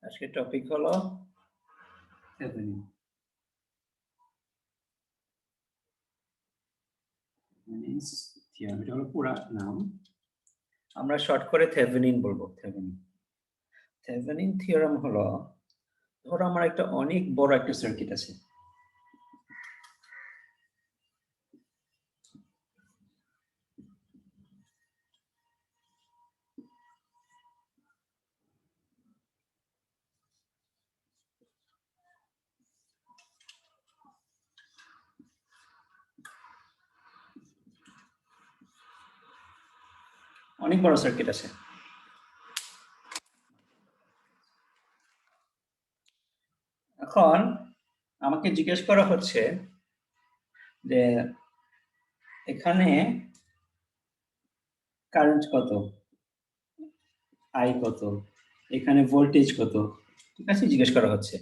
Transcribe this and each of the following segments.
আজকে টপিক হলো থেভেনিন। এটা হলো পুরা নাম, আমরা শর্ট করে থেভেনিন বলবো। থেভেনিন থিওরাম হলো, ধরো আমার একটা অনেক বড় একটা সার্কিট আছে, অনেক বড় সার্কিট আছে। এখন আমাকে জিজ্ঞেস করা হচ্ছে যে এখানে কারেন্ট কত, আই কত, এখানে ভোল্টেজ কত, ঠিক আছে, জিজ্ঞেস করা হচ্ছে।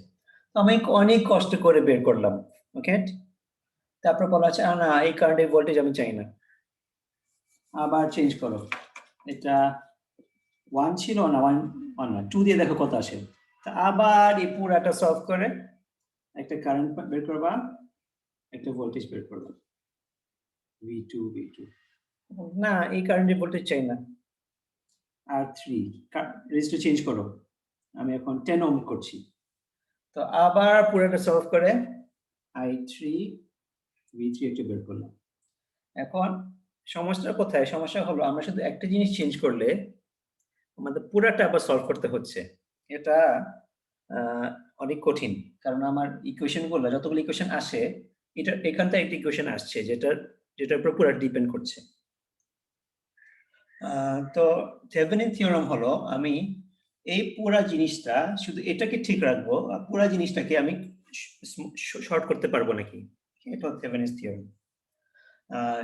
তো আমি অনেক কষ্ট করে বের করলাম। ওকে, তারপর বলা আছে না, এই কারেন্টের ভোল্টেজ আমি চাই না, আবার চেঞ্জ করো। এটা 1 ছিল না, 1 না, 2 দিয়ে দেখো কত আসে। তা আবার এই পুরাটা সলভ করে একটা কারেন্ট বের করবা, একটা ভোল্টেজ বের করবা, V2 না, এই কারেন্টের ভোল্টেজ চাই না। আর 3 রেজিস্টার চেঞ্জ করো, আমি এখন 10 ওহম করছি। তো আবার পুরোটা সলভ করে I3 V3 একটা বের করলাম। এখন সমস্যা কোথায়? সমস্যা হলো আমরা শুধু একটা জিনিস চেঞ্জ করলে আমাদের পুরাটা আবার সলভ করতে হচ্ছে। এটা অনেক কঠিন, কারণ আমার ইকুয়েশন গুলো, যতগুলো ইকুয়েশন আসে, এটা এখান থেকে একটা ইকুয়েশন আসছে যেটার উপর পুরো ডিপেন্ড করছে। তো থেভেনিন থিওরাম হলো, আমি এই পুরা জিনিসটা শুধু এটাকে ঠিক রাখবো, আর পুরা জিনিসটাকে আমি শর্ট করতে পারবো নাকি, এটা থেভেনিন থিওরাম।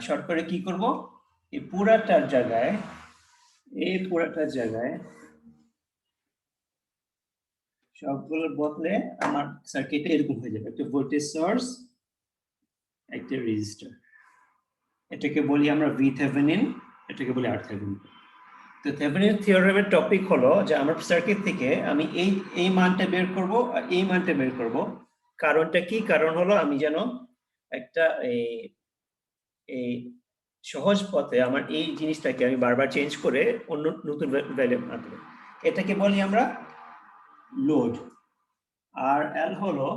শর্ট করে কি করব, এই পুরাটার জায়গায় সবগুলোর বদলে আমার সার্কিটে এরকম হয়ে যাবে, একটা ভোল্টেজ সোর্স, একটা রেজিস্টার। এটাকে বলি আমরা ভি থেভেনিন, এটাকে বলি আর থেভেনিন। তো থেভেনিন থিওরামের টপিক হলো যে আমার সার্কিট থেকে আমি এই মানটা বের করব আর এই মানটা বের করব। কারণটা কি? কারণ হলো আমি যেন একটা এই সহজ পথে আমার এই জিনিসটাকে আমি বারবার চেঞ্জ করে অন্য নতুন ভ্যালু আনতে পারি। এটাকে বলি আমরা লোড, আর এল হলো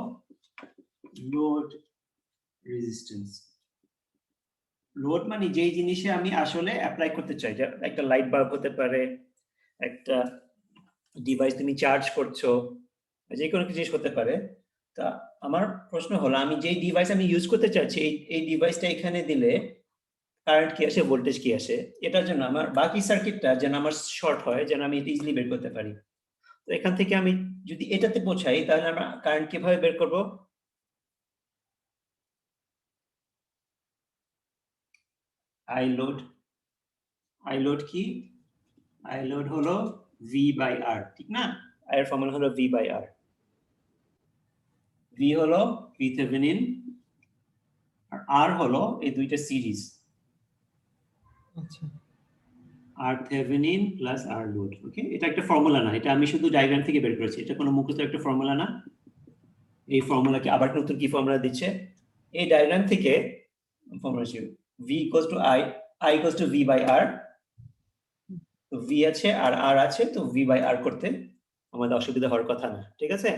লোড রেজিস্ট্যান্স। লোড মানে যেই জিনিসে আমি আসলে অ্যাপ্লাই করতে চাই, যে একটা লাইট বাল্ব হতে পারে, একটা ডিভাইস তুমি চার্জ করছো, যে কোনো জিনিস হতে পারে। তা আমার প্রশ্ন হলো, আমি যেই ডিভাইস আমি ইউজ করতে চাচ্ছি, এই ডিভাইসটা এখানে দিলে কারেন্ট কি আসে, ভোল্টেজ কি আসে, এটার জন্য আমার বাকি সার্কিটটা যেন আমার শর্ট হয়, যেন আমি এটা ইজিলি বের করতে পারি। তো এখান থেকে আমি যদি এটাতে পৌঁছাই, তাহলে আমরা কারেন্ট কিভাবে বের করব? আই লোড কি? আই লোড হলো ভি বাই আর, ঠিক না? আই এর ফর্মুলা হলো ভি বাই আর। ভি হলো ভি থেভেনিন, আর আর হলো এই দুইটা সিরিজ। আচ্ছা, আর থেভেনিন প্লাস আর লোড। ওকে, এটা একটা ফর্মুলা না, এটা আমি শুধু ডায়াগ্রাম থেকে বের করেছি, এটা কোনো মুখস্থ একটা ফর্মুলা না। এই ফর্মুলাকে আবার নতুন কি ফর্মুলা দিচ্ছে, এই ডায়াগ্রাম থেকে ফর্মুলা ছিল v equals to i equals to v by r। তো v আছে আর r আছে, তো v বাই r করতে আমাদের অসুবিধা হওয়ার কথা না, ঠিক আছে?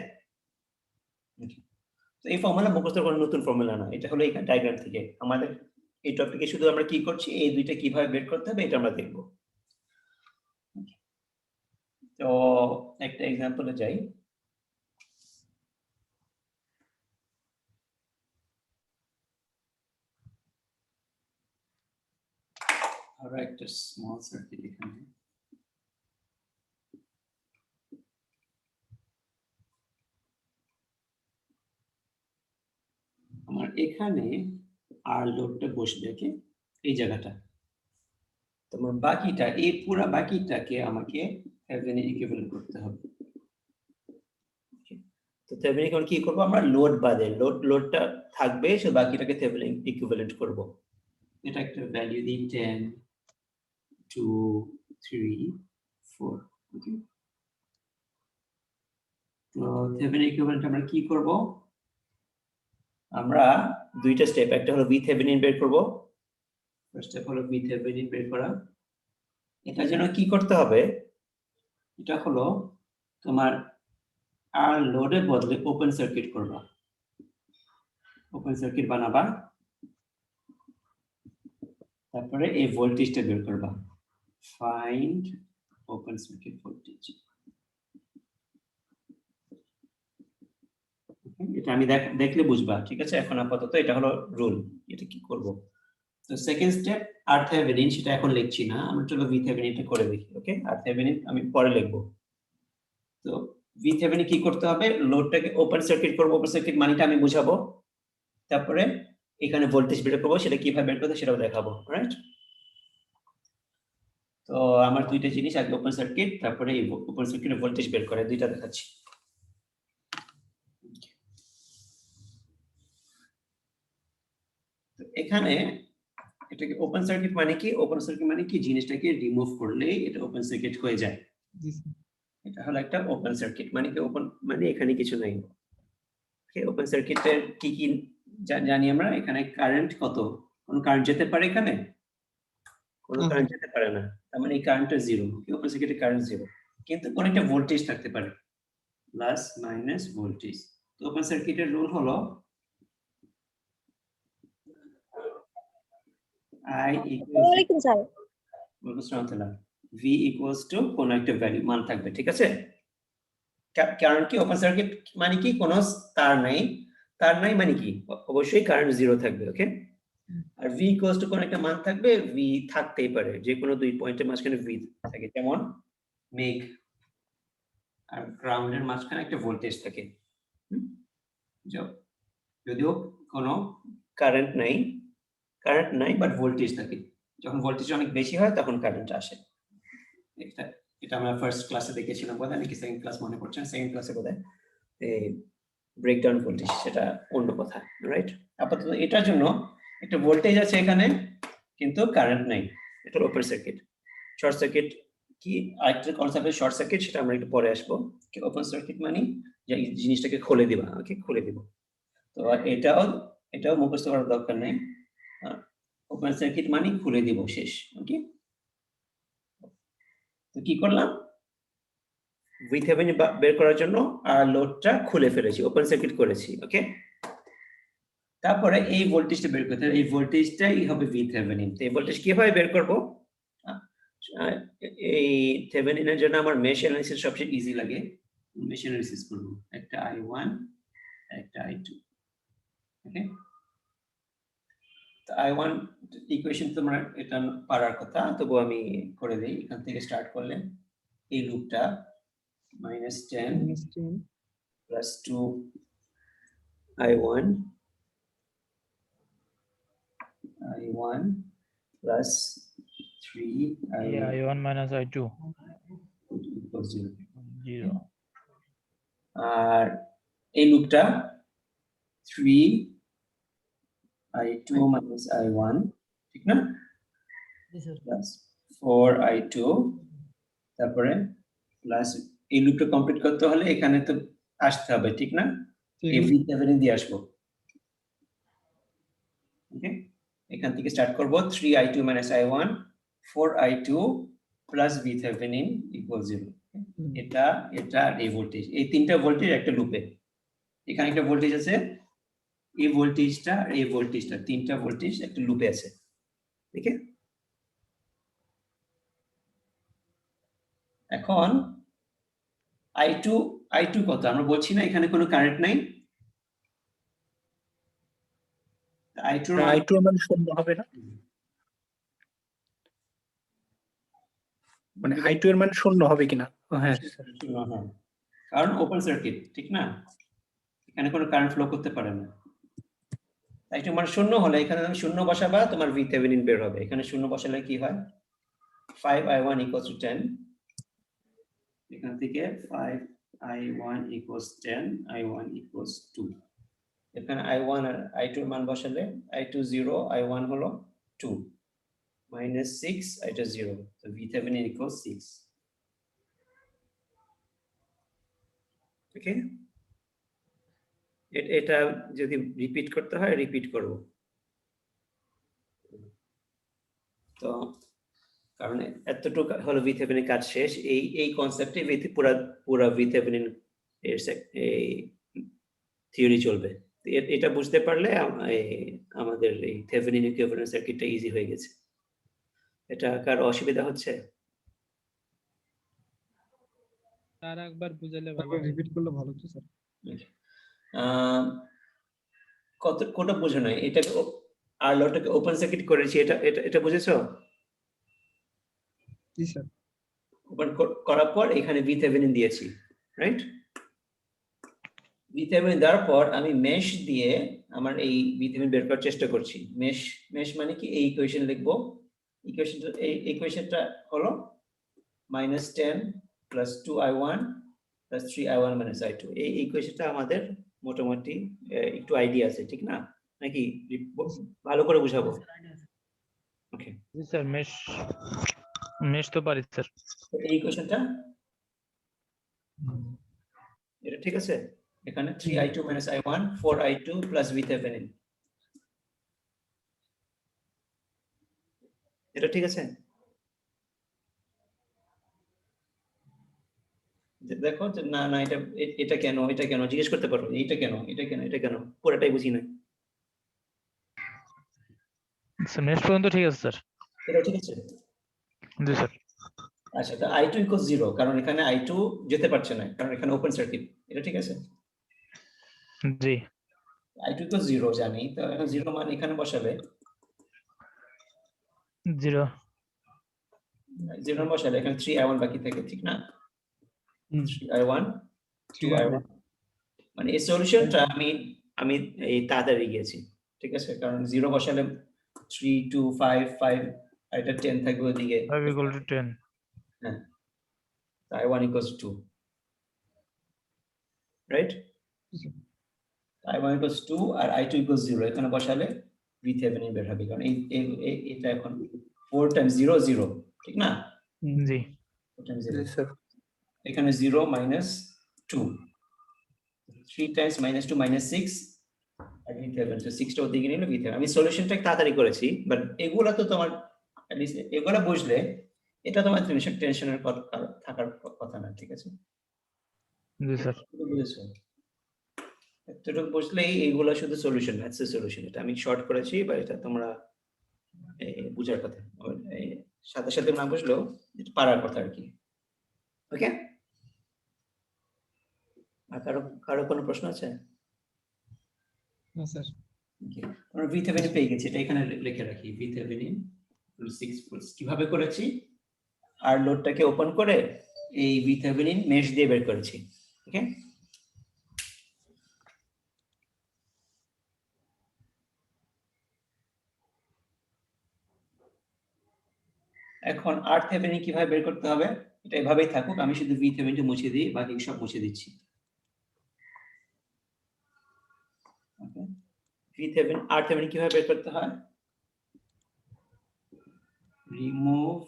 তো এই ফর্মুলা মুখস্থ করার নতুন ফর্মুলা না, এটা হলো এই ডায়াগ্রাম থেকে। আমাদের এই টপিকে শুধু আমরা কি করছি, এই দুইটা কিভাবে বের করতে হবে এটা আমরা দেখব। তো একটা এক্সাম্পলে যাই। আর একটা স্মল সার্কিট এখানে, আমার এখানে আর লোডটা বসবে এই জায়গাটা। তোমার বাকিটা, এই পুরো বাকিটাকে আমাকে থেভেনিন ইকুইভ্যালেন্ট করতে হবে। তো থেভেনিন এখন কি করব, আমরা লোড বাদে লোডটা থাকবে, সে বাকিটাকে থেভেনিন ইকুইভ্যালেন্ট করব। এটা একটা ভ্যালু দিই 10 2 3 4। ওকে, তো থেভেনিন ইকুইভ্যালেন্ট আমরা কি করব? আমরা দুইটা স্টেপ, একটা হলো VThevenin বের করব। ফার্স্ট স্টেপ হলো VThevenin বের করা। এটার জন্য কি করতে হবে? এটা হলো তোমার আর লোডের বদলে ওপেন সার্কিট করবা, ওপেন সার্কিট বানাবা, তারপরে এই ভোল্টেজটা বের করবা, ফাইন্ড ওপেন সার্কিট ভোল্টেজ। এটা আমি দেখলে বুঝবা, ঠিক আছে? এখন আপাতত এটা হলো রুল, এটা কি করব? তো সেকেন্ড স্টেপ RThevenin, সেটা এখন লিখছি না, আমরা চলো VThevenin টা করে দেখি। ওকে, RThevenin আমি পরে লিখবো। তো VThevenin কি করতে হবে? লোডটাকে ওপেন সার্কিট করব, ওপেন সার্কিট মানেটা আমি বুঝাবো, তারপরে এখানে ভোল্টেজ বের করব, সেটা কিভাবে বের করতে সেটাও দেখাবো, রাইট? তো আমার দুইটা জিনিস, আগে ওপেন সার্কিট, তারপরে এই ওপেন সার্কিটের ভোল্টেজ বের করে, দুইটা দেখাচ্ছি। তো এখানে এটাকে ওপেন সার্কিট মানে কি? ওপেন সার্কিট মানে কি? জিনিসটাকে রিমুভ করলেই এটা ওপেন সার্কিট হয়ে যায়। জি স্যার। এটা হলো একটা ওপেন সার্কিট, মানে কি? ওপেন মানে এখানে কিছু নাই। ওকে, ওপেন সার্কিটের কি কি জানি আমরা? এখানে কারেন্ট কত? কোন কারেন্ট যেতে পারে এখানে? কোনো কারেন্ট যেতে পারে না, তার মানে এই কারেন্টটা জিরো। ওপেন সার্কিটের কারেন্ট জিরো, কিন্তু কোন একটা ভোল্টেজ থাকতে পারে, প্লাস মাইনাস ভোল্টেজ। তো ওপেন সার্কিটের রুল হলো I equals V equals to কোন একটা ভ্যালু মান থাকবে, ঠিক আছে? কারণ কি ওপেন সার্কিট মানে কি? কোনো তার নাই, তার নাই মানে কি? অবশ্যই কারেন্ট জিরো থাকবে। ওকে, আর V ইকুয়ালস টু কোন একটা মান থাকবে, V থাকতেই পারে, যে কোনো দুই পয়েন্টের মাঝখানে V থাকে, যেমন মেঘ আর গ্রাউন্ডের মাঝখানে একটা ভোল্টেজ থাকে। যদিও কোনো কারেন্ট নাই বাট ভোল্টেজ থাকে। যখন ভোল্টেজ অনেক বেশি হয় তখন কারেন্ট আসে। এটা আমরা ফার্স্ট ক্লাসে দেখেছিলাম বোধহয়, নাকি সেকেন্ড ক্লাস মনে পড়ছে না, সেকেন্ড ক্লাসে বোধহয় এই ব্রেকডাউন ভোল্টেজ, সেটা অন্য কথা, রাইট? আপাতত এটার জন্য একটা ভোল্টেজ আছে এখানে, কিন্তু কারেন্ট নাই, এটা ওপেন সার্কিট। শর্ট সার্কিট কি আরেকটা কনসেপ্ট, শর্ট সার্কিট, সেটা আমরা একটু পরে আসবো। ওপেন সার্কিট মানে যে এই জিনিসটাকে খুলে দিবা। ওকে, খুলে দিব। তো এটাও মুখস্থ করার দরকার নেই, ওপেন সার্কিট মানে খুলে দিব, শেষ। ওকে, তো কি করলাম? VThevenin বের করার জন্য আর লোডটা খুলে ফেলেছি, ওপেন সার্কিট করেছি। ওকে, তারপরে এই ভোল্টেজটা বের করতে হবে, এই ভোল্টেজটাই হবে VThevenin। তো এই ভোল্টেজ কিভাবে বের করব? এই থেভেনিনের জন্য আমার মেশ অ্যানালিসিস সবচেয়ে ইজি লাগে, মেশ অ্যানালিসিস করব। একটা I1 একটা I2। ওকে, তো I1 ইকুয়েশন তোমরা এটা পারার কথা, তবু আমি করে দেই। এখান থেকে স্টার্ট করলে এই লুপটা -10 plus 2 I1 plus 3 I1 minus I2 equals 0. 0 আর এই লুপটা 3 I2 minus I1, ঠিক না? প্লাস 4 I2, তারপরে প্লাস এই লুপটা কমপ্লিট করতে হলে এখানে তো আসতে হবে, ঠিক না? এই VThevenin দিয়ে আসবো। ওকে, এখান থেকে স্টার্ট করব, 3 I2 minus I1, 4 I2 plus VThevenin equals 0. এটা আর এই ভোল্টেজ, এই তিনটা ভোল্টেজ একটা লুপে। এখানে একটা ভোল্টেজ আছে, এই ভোল্টেজটা আর এই ভোল্টেজটা, তিনটা ভোল্টেজ একটা লুপে আছে। ঠিক আছে, এখন I2 কত আমরা বলছি না, এখানে কোনো কারেন্ট নাই। I2 মানে শূন্য হবে না, মানে I2 এর মান শূন্য হবে কিনা? হ্যাঁ শূন্য, হ্যাঁ, কারণ ওপেন সার্কিট, ঠিক না? এখানে কোনো কারেন্ট ফ্লো করতে পারে না। I2 মান শূন্য হলে এখানে তুমি শূন্য বসাবা, তোমার VThevenin বের হবে। এখানে শূন্য বসালে কি হয়? 5I1 equals to 10, এখান থেকে 5I1 equals 10, I1 equals 2। এখানে I1 আর I2 এর মান বসালে I2 0, I1 হলো 2, -6, I2 0, so VThevenin equals 6। ওকে, এটা যদি রিপিট করতে হয় রিপিট করব। তো কারণ এতটুকু হলো VThevenin কাজ শেষ, এই কনসেপ্টে পুরা VThevenin এর এই থিওরি চলবে। এটা বুঝতে পারলে আমাদের এই থেভেনিন ইকুইভ্যালেন্ট সার্কিটটা ইজি হয়ে গেছে। এটা কার অসুবিধা হচ্ছে? আর একবার বুঝালে ভালো, রিপিট করলে ভালো হতো স্যার। কোনটা বোঝো নাই? এটা আর লটাকে ওপেন সার্কিট করেছি, এটা বুঝেছো? জি স্যার। ওপেন করার পর এখানে VThevenin দিয়েছি, রাইট? VThevenin দেওয়ার পর আমি মেশ দিয়ে আমার এই VThevenin বের করার চেষ্টা করছি। মেশ মানে কি? এই ইকুয়েশন লিখবো। ইকুয়েশনটা হলো -10 + 2i1 + 3i1 - i2। এই ইকুয়েশনটা আমাদের মোটামুটি একটু আইডিয়া আছে, ঠিক না? নাকি ভালো করে বুঝাবো? ওকে, জি স্যার, মেশ তো পারি স্যার। এই ইকুয়েশনটা এটা ঠিক আছে? এখানে 3i2 - i1 4i2 + VThevenin, এটা ঠিক আছে? দেখো যে না না এটা কেন জিজ্ঞেস করতে পারো, এটা কেন পুরোটাই বুঝি না। স্যার মেশ পর্যন্ত ঠিক আছে স্যার। এটা ঠিক আছে? জি স্যার। আচ্ছা, তো i2 = 0, কারণ এখানে i2 যেতে পারছে না, কারণ এখানে ওপেন সার্কিট। এটা ঠিক আছে? জি। i2 = 0 জানি, তো এখন 0 মান এখানে বসালে 0 বসালে এখানে 3i1 বাকি থাকে, ঠিক না? 3i1 2i1, মানে এই সলিউশনটা আমি এই তাড়াতাড়ি গিয়েছি, ঠিক আছে? কারণ 0 বসালে 3 2 5 5 আর এটা 10 থাকবে ওদিকে। 5 = 10। হ্যাঁ, i1 = 2, রাইট? i1 = 2 আর i2 = 0, এখানে বসালে VThevenin বের হবে, কারণ এটা এখন 4 × 0 0, ঠিক না? জি 4 × 0, জি স্যার। এখানে 0 - 2, 3 × -2 -6 আর VThevenin, তো 6 টা ওদিকে নিলে VThevenin। আমি সলিউশনটা তাড়াতাড়ি করেছি, বাট এগুলা তো তোমার at least এগুলা বুঝলে এটা তোমার টেনশনের থাকার কথা না, ঠিক আছে? জি স্যার। বুঝেছো? এতটুকু বুঝলেই এইগুলা শুধু সলিউশন, ম্যাথসের সলিউশন। এটা আমি শর্ট করেছি, বা এটা তোমরা বুঝার কথা, সাথে সাথে না বুঝলেও এটা পারার কথা আর কি। ওকে, আর কারো কোনো প্রশ্ন আছে? না স্যার। আমরা VThevenin পেয়ে গেছি, এটা এখানে লিখে রাখি। VThevenin 6 ভোল্ট কিভাবে করেছি? আর লোডটাকে ওপেন করে এই VThevenin মেশ দিয়ে বের করেছি। ওকে, এখন RThevenin কিভাবে বের করতে হবে? এটা এভাবেই থাকুক, আমি শুধু VThevenin মুছে দিই, বাকি সব মুছে দিচ্ছি। ওকে, RThevenin কিভাবে বের করতে হয়? Remove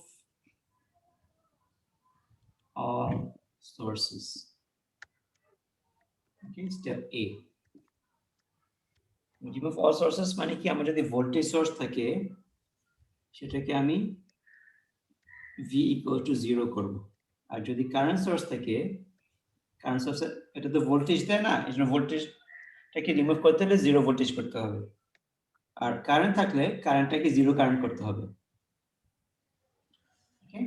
all sources. Okay, step A. Remove all sources মানে কি? আমার যদি ভোল্টেজ সোর্স থাকে সেটাকে আমি V = 0 করব, আর যদি কারেন্ট সোর্স থাকে, কারেন্ট সোর্স এটা তো ভোল্টেজ দেয় না, এজন্য ভোল্টেজটাকে রিমুভ করতে হলে 0 ভোল্টেজ করতে হবে, আর কারেন্ট থাকলে কারেন্টটাকে 0 কারেন্ট করতে হবে। ওকে,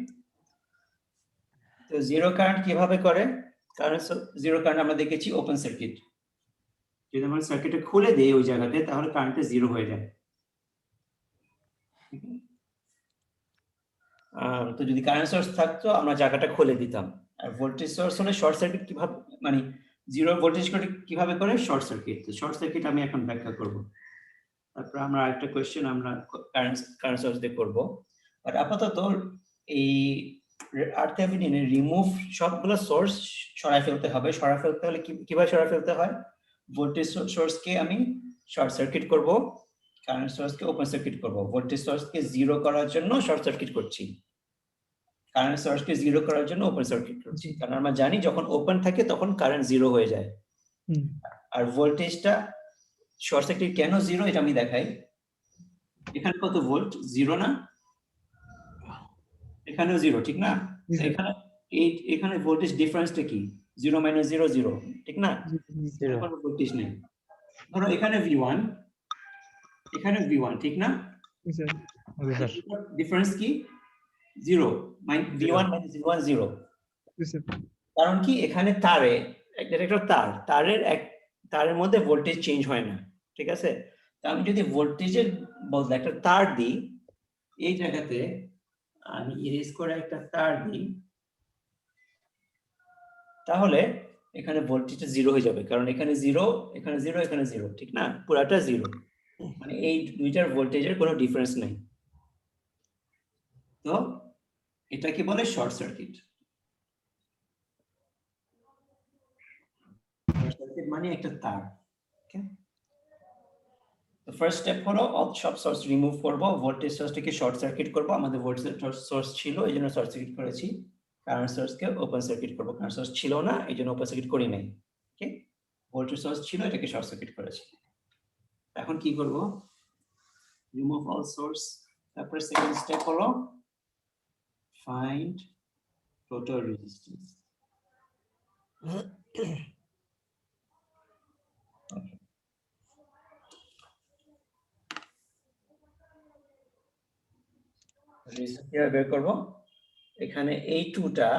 তো 0 কারেন্ট কিভাবে করে? কারেন্ট 0 কারেন্ট আমরা দেখেছি ওপেন সার্কিট। যদি আমরা সার্কিটটা খুলে দেই ওই জায়গাতে, তাহলে কারেন্টটা 0 হয়ে যায়। তো যদি কারেন্ট সোর্স থাকতো আমরা জায়গাটা খুলে দিতাম, আর ভোল্টেজ সোর্স হলে শর্ট সার্কিট কিভাবে, মানে 0 ভোল্টেজ করে কিভাবে করে? Short circuit. তো শর্ট সার্কিট আমি এখন ব্যাখ্যা করব, তারপর আমরা আরেকটা কোশ্চেন আমরা কারেন্ট সোর্স দিয়ে করব। বাট আপাতত এই RThevenin এর রিমুভ সবগুলো সোর্স সরাই ফেলতে হবে। সরাই ফেলতে হলে কিভাবে সরাই ফেলতে হয়? ভোল্টেজ সোর্সকে আমি শর্ট সার্কিট করব, কারেন্ট সোর্সকে ওপেন সার্কিট করব। ভোল্টেজ সোর্সকে 0 করার জন্য শর্ট সার্কিট করছি, কারেন্ট সোর্সকে জিরো করার জন্য ওপেন সার্কিট করছি, কারণ আমরা জানি যখন ওপেন থাকে তখন কারেন্ট জিরো হয়ে যায়। আর ভোল্টেজটা শর্ট সার্কিট কেন জিরো এটা আমি দেখাই। এখানে কত ভোল্ট? জিরো না? এখানেও জিরো, ঠিক না? এখানে এখানে ভোল্টেজ ডিফারেন্সটা কি? 0 - 0 0, ঠিক না? কোনো ভোল্টেজ নেই। ধরো এখানে V1, এখানে V1, ঠিক না? জি স্যার। ডিফারেন্স কি? 0, V1 - V1 0। কারণ কি এখানে তারে একটা তারের মধ্যে ভোল্টেজ চেঞ্জ হয় না, ঠিক আছে? তো আমি যদি ভোল্টেজের বদলে একটা তার দিই, এই জায়গাতে আমি ইরেজ করে একটা তার দিই, তাহলে এখানে ভোল্টেজটা জিরো হয়ে যাবে, কারণ এখানে জিরো, এখানে জিরো, এখানে জিরো, ঠিক না? পুরাটা জিরো, মানে এই দুইটার ভোল্টেজের কোনো ডিফারেন্স নেই। তো এটাকে বলে শর্ট সার্কিট। মানে একটা তার। তো ফার্স্ট স্টেপ হলো সব সোর্স রিমুভ করব, ভোল্টেজ সোর্সটাকে শর্ট সার্কিট করব। আমাদের ভোল্টেজ সোর্স ছিল এই জন্য শর্ট সার্কিট করেছি। কারেন্ট সোর্সকে ওপেন সার্কিট করব, কারেন্ট সোর্স ছিল না এই জন্য ওপেন সার্কিট করি নাই। ওকে, ভোল্টেজ সোর্স ছিল, এটাকে শর্ট সার্কিট করেছি। এখন কি করব? Remove all source. তারপরে সেকেন্ড স্টেপ হলো ফাইন্ড টোটাল রেজিস্ট্যান্স। রেজিস্ট্যান্স বের করব। এখানে এই টুটা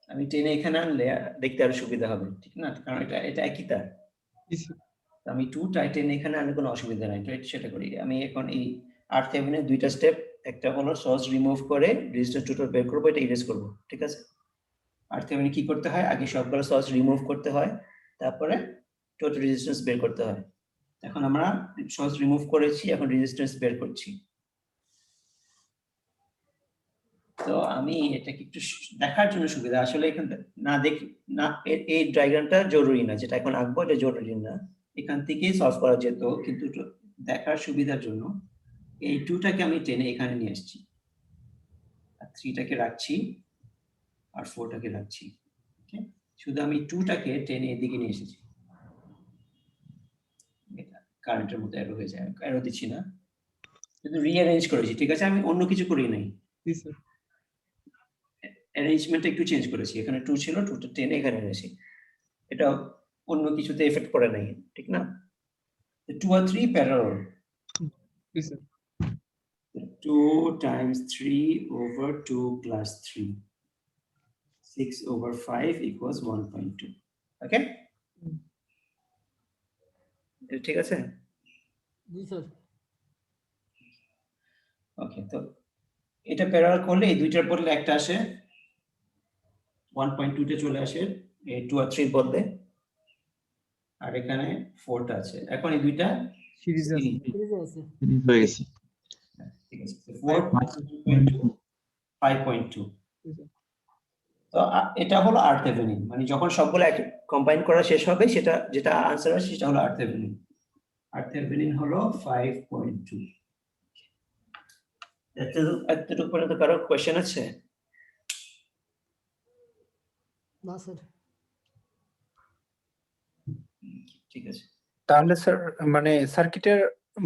আমি টেনে এখানে আনলে দেখতে আরো সুবিধা হবে, ঠিক না? কারণ এটা একই তার। আমি 2টা টেনে এখানে আনলে কোনো অসুবিধা নাই, সেটা করি। আমি এখন এই RThevenin এর দুইটা স্টেপ, একটা হলো সোর্স রিমুভ করে রেজিস্ট্যান্স টোটাল বের করব, এটা ইরেজ করব, ঠিক আছে? RThevenin কি করতে হয়? আগে সবগুলো সোর্স রিমুভ করতে হয়, তারপরে টোটাল রেজিস্ট্যান্স বের করতে হয়। এখন আমরা সোর্স রিমুভ করেছি, এখন রেজিস্ট্যান্স বের করছি। তো আমি এটাকে একটু দেখার জন্য সুবিধা, আসলে এখান না না এই ডায়াগ্রামটা জরুরি না, যেটা এখন আঁকবো এটা জরুরি না, এখান থেকেই সলভ করা যেত, কিন্তু দেখার সুবিধার জন্য এই 2টাকে আমি টেনে এখানে নিয়ে আসছি, আর 3টাকে রাখছি, আর 4টাকে রাখছি। ওকে, শুধু আমি 2টাকে টেনে এদিকে নিয়ে এসেছি। এটা কারেন্টের মতো অ্যারো হয়ে যায়, অ্যারো দিচ্ছি না, শুধু রিঅ্যারেঞ্জ করেছি, ঠিক আছে? আমি অন্য কিছু করি নাই, অ্যারেঞ্জমেন্টটা একটু চেঞ্জ করেছি। এখানে 2 ছিল, 2টা টেনে এখানে এনেছি, এটা অন্য কিছুতে এফেক্ট করে নাই, ঠিক না? 2 আর 3 parallel. 2 times 3 over 2 plus 3, 6 over 5 equals 1.2. ওকে, ঠিক আছে? জি স্যার। ওকে, তো এটা প্যারালাল করলে এই দুইটার বদলে একটা আসে, 1.2 তে চলে আসে এই 2 আর 3 বদলে, আর এখানে 4টা আছে। এখন এই দুইটা সিরিজ আছে। সিরিজে আছে। হয়ে গেছে। ঠিক আছে, 4 2.2 5.2। তো এটা হলো RThevenin, মানে যখন সবগুলো কম্বাইন করা শেষ হবে, সেটা যেটা আনসার আসে সেটা হলো RThevenin। RThevenin হলো 5.2। এতটুকু পর্যন্ত কারো কোশ্চেন আছে? না স্যার। ঠিক আছে। তাহলে স্যার মানে সার্কিটের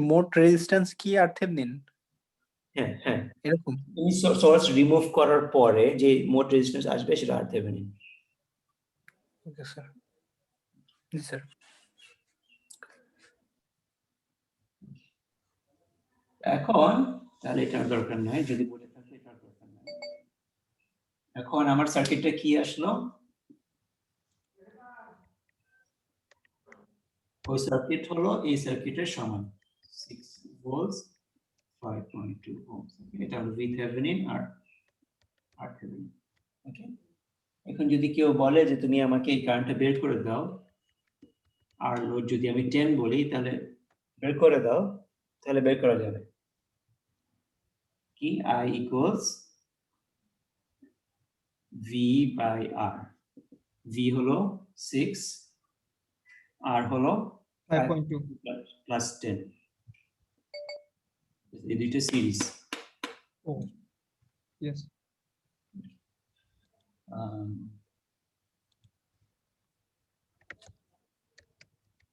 মোট রেজিস্ট্যান্স কি RThevenin হ্যাঁ হ্যাঁ, এরকম? তুমি সোর্স রিমুভ করার পরে যে মোট রেজিস্ট্যান্স আসবে সেটা RThevenin। Okay sir. জি স্যার। এখন তাহলে এটার দরকার নাই, যদি বলে থাকে এটার দরকার নাই। এখন আমার সার্কিটটা কি আসলো? ওই সার্কিট হলো এই সার্কিটের সমান, 6 ভোল্টস 5.2 ohms। এটা হলো VThevenin আর RThevenin। ওকে, এখন যদি কেউ বলে যে তুমি আমাকে এই কারেন্টটা বের করে দাও, আর লোড যদি আমি 10 বলি তাহলে বের করে দাও, তাহলে বের করা যাবে কি? I equals V by R। V হলো 6, R হলো 5.2 প্লাস 10 এই দুইটা সিরিজ oh yes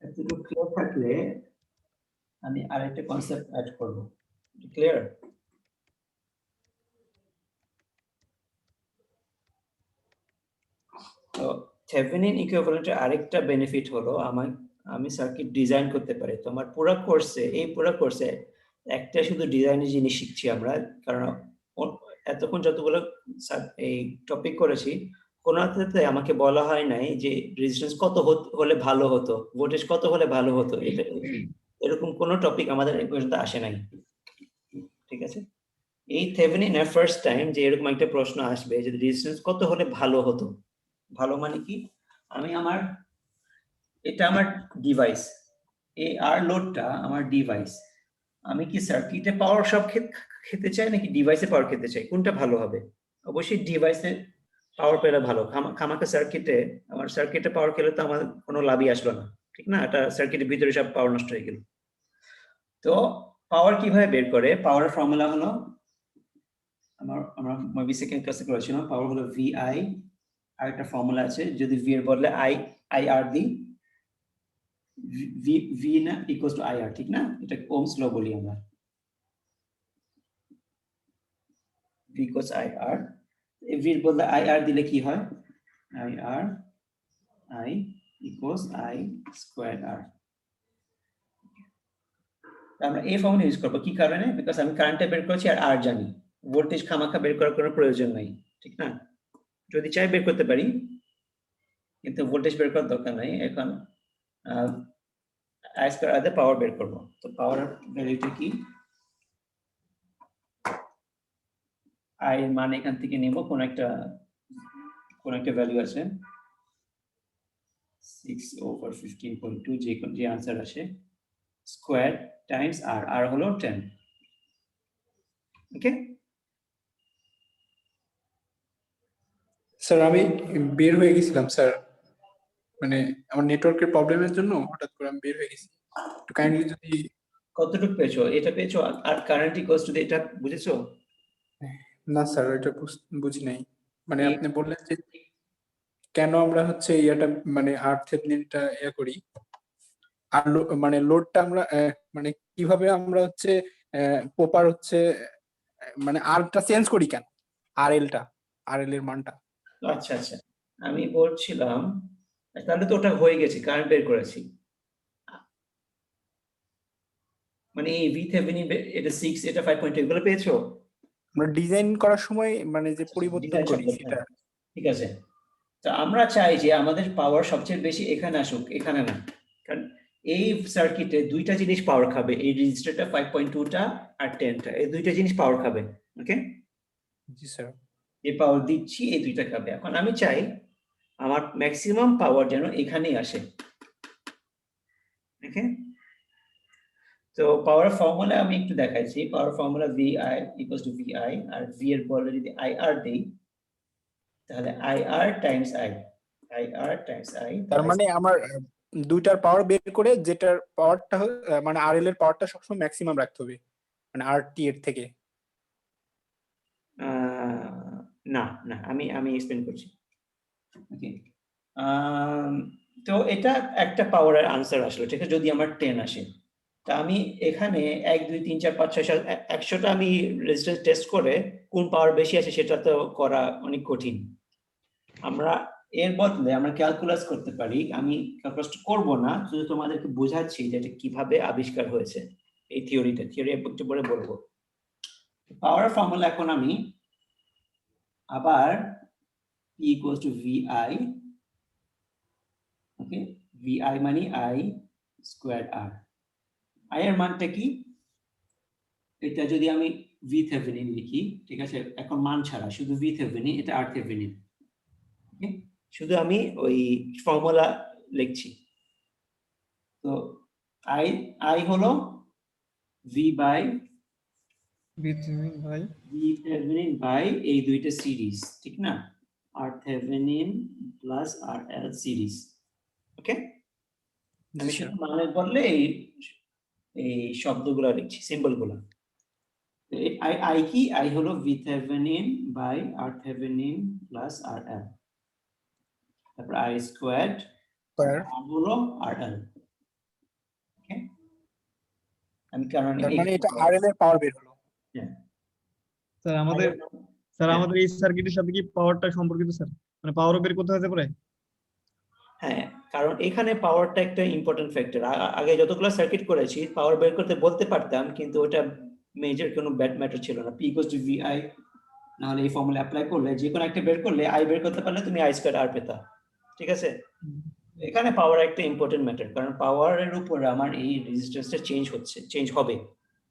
এতটুকু ক্লিয়ার থাকলে আমি আরেকটা কনসেপ্ট অ্যাড করব ক্লিয়ার তো থেভেনিন ইকুইভ্যালেন্টের আরেকটা বেনিফিট হলো আমি সার্কিট ডিজাইন করতে পারি। তো আমার পুরো কোর্সে একটা শুধু ডিজাইনের জিনিস শিখছি আমরা, কারণ এতক্ষণ যতগুলো এই টপিক করেছি কোনোটাতে আমাকে বলা হয় নাই যে রেজিস্ট্যান্স কত হলে ভালো হতো, ভোল্টেজ কত হলে ভালো হতো, এটা এরকম কোনো টপিক আমাদের এই পর্যন্ত আসে নাই। ঠিক আছে, এই থেভেনিনের ফার্স্ট টাইম যে এরকম একটা প্রশ্ন আসবে যে রেজিস্ট্যান্স কত হলে ভালো হতো। ভালো মানে কি, এটা আমার ডিভাইস, এই আর লোডটা আমার ডিভাইস, আমি কি সার্কিটে পাওয়ার সব খেতে চাই নাকি ডিভাইসে পাওয়ার খেতে চাই, কোনটা ভালো হবে? অবশ্যই ডিভাইসে পাওয়ার পেলে ভালো। খামাকা আমার সার্কিটে পাওয়ার খেলে তো আমার কোনো লাভই আসলো না, ঠিক না? এটা সার্কিটের ভিতরে সব পাওয়ার নষ্ট হয়ে গেল। তো পাওয়ার কিভাবে বের করে? পাওয়ারের ফর্মুলা হলো আমরা সেকেন্ড ক্লাসে করেছিলাম, পাওয়ার হলো ভিআই, আর একটা ফর্মুলা আছে, যদি ভি এর বদলে আইআর দিই, ভি না ইকুয়ালস টু আইআর, ঠিক না? এটা ওহমস ল বলি আমরা, ভি ইকুয়ালস আইআর। ভি এর বদলে আইআর দিলে কি হয়? আই ইকুয়ালস আই স্কয়ার আর। আমরা এই ফর্মুলা ইউজ করবো কি কারণে? বিকজ আমি কারেন্টটা বের করেছি আর আর জানি, ভোল্টেজ খামাখা বের করার কোনো প্রয়োজন নাই, ঠিক না? যদি চাই বের করতে পারি, কিন্তু ভোল্টেজ বের করার দরকার নাই। এখন আই স্কয়ার আর দিয়ে পাওয়ার বের করব। তো পাওয়ার ভ্যালুটা কি? আই এর মান এখান থেকে নেব, কোন একটা ভ্যালু আছে 6/15.2, যে আনসার আসে, স্কয়ার টাইমস আর, আর হলো 10। ওকে স্যার আমি বের হয়ে গেছিলাম স্যার, মানে আমার নেটওয়ার্কের প্রবলেমের জন্য হঠাৎ করে আমি বের হয়ে গেছি, একটু কাইন্ডলি যদি। কতটুকু পেয়েছো? এটা পেয়েছো? আর কারেন্ট ইকুয়ালস টু, এটা বুঝেছো? না স্যার এটা বুঝি নাই, মানে আপনি বললেন যে কেন আমরা হচ্ছে ইয়াটা মানে থেভেনিনটা করি, আর মানে লোডটা আমরা মানে কিভাবে আমরা হচ্ছে প্রপার হচ্ছে মানে আরটা চেঞ্জ করি কেন, আর এল এর মানটা। আচ্ছা আচ্ছা, আমি বলছিলাম তাহলে তো ওটা হয়ে গেছে, কারেন্ট বের করেছি, মানে এই VThevenin এটা 6 এটা 5.2 এগুলো পেয়েছো? আমরা ডিজাইন করার সময় মানে যে পরিবর্তন ডিজাইন করি সম্পর্কে, সেটা। ঠিক আছে। তো আমরা চাই যে আমাদের পাওয়ার সবচেয়ে বেশি এখানে আসুক, এখানে না, কারণ এই সার্কিটে দুইটা জিনিস পাওয়ার খাবে, এই রেজিস্টারটা 5.2টা আর 10টা, এই দুইটা জিনিস পাওয়ার খাবে। ওকে, জি স্যার। এই পাওয়ার দিচ্ছি, এই দুইটা খাবে। এখন আমি চাই আমার ম্যাক্সিমাম পাওয়ার যেন এখানেই আসে। ওকে, তো পাওয়ার ফর্মুলা আমি একটু দেখাইছি। Power formula VI equals to VI, আর ভি এর বদলে যদি IR দেই তাহলে IR টাইমস I। তার মানে আমার দুইটার পাওয়ার বের করে যেটার পাওয়ারটা মানে আরএল এর পাওয়ারটা সবসময় ম্যাক্সিমাম রাখতে হবে, মানে আরটি এর থেকে। না না, আমি এক্সপ্লেন করছি। ওকে, তো এটা একটা পাওয়ারের আনসার আসলো, ঠিক আছে, যদি আমার 10 আসে। তা আমি এখানে 1 2 3 4 5 6 7 100টা আমি রেজিস্ট্যান্স টেস্ট করে কোন পাওয়ার বেশি আছে সেটা তো করা অনেক কঠিন। আমরা এর বদলে আমরা ক্যালকুলাস করতে পারি। আমি ক্যালকুলাস করব না, শুধু তোমাদেরকে বোঝাচ্ছি যে এটা কিভাবে আবিষ্কার হয়েছে, এই থিওরি একটু পরে বলবো। পাওয়ার ফর্মুলা এখন আমি আবার P equals to VI, okay, VI মানে I স্কয়ার R। I এর মানটা কি? এটা যদি আমি VThevenin লিখি, ঠিক আছে, এখন মান ছাড়া শুধু VThevenin, এটা RThevenin। ওকে, শুধু আমি ওই ফর্মুলা লিখছি। তো I হলো V বাই VThevenin বাই এই দুইটা সিরিজ, ঠিক না, RThevenin প্লাস RL সিরিজ। ওকে, আমি জি স্যার। শুধু মানে বললে এই শব্দগুলো লিখছি, সিম্বল গুলো। আই কি, আই হলো VThevenin by RThevenin plus RL, তারপর I স্কোয়ার্ড স্কয়ার, হলো RL। ওকে, আমি কারণ তার মানে এটা আরএল এর পাওয়ার বের হলো। স্যার আমাদের আমাদের এই সার্কিটের সাথে কি পাওয়ারটা সম্পর্কিত স্যার, মানে পাওয়ারও বের করতে হতে পারে? হ্যাঁ, কারণ এখানে পাওয়ারটা একটা ইম্পর্টেন্ট ফ্যাক্টর। আগে যতগুলো সার্কিট করেছি পাওয়ার বের করতে বলতে পারতাম, কিন্তু ওটা মেজর কোনো ম্যাটার ছিল না। P ইকুয়ালস টু VI, নাহলে এই ফর্মুলা অ্যাপ্লাই করলে যে কোনো একটা বের করলে I বের করতে পারলে তুমি I স্কয়ার R পেতা। ঠিক আছে, এখানে পাওয়ার একটা ইম্পর্টেন্ট ম্যাটার, কারণ পাওয়ারের উপরে আমার এই রেজিস্ট্যান্সটা চেঞ্জ হবে,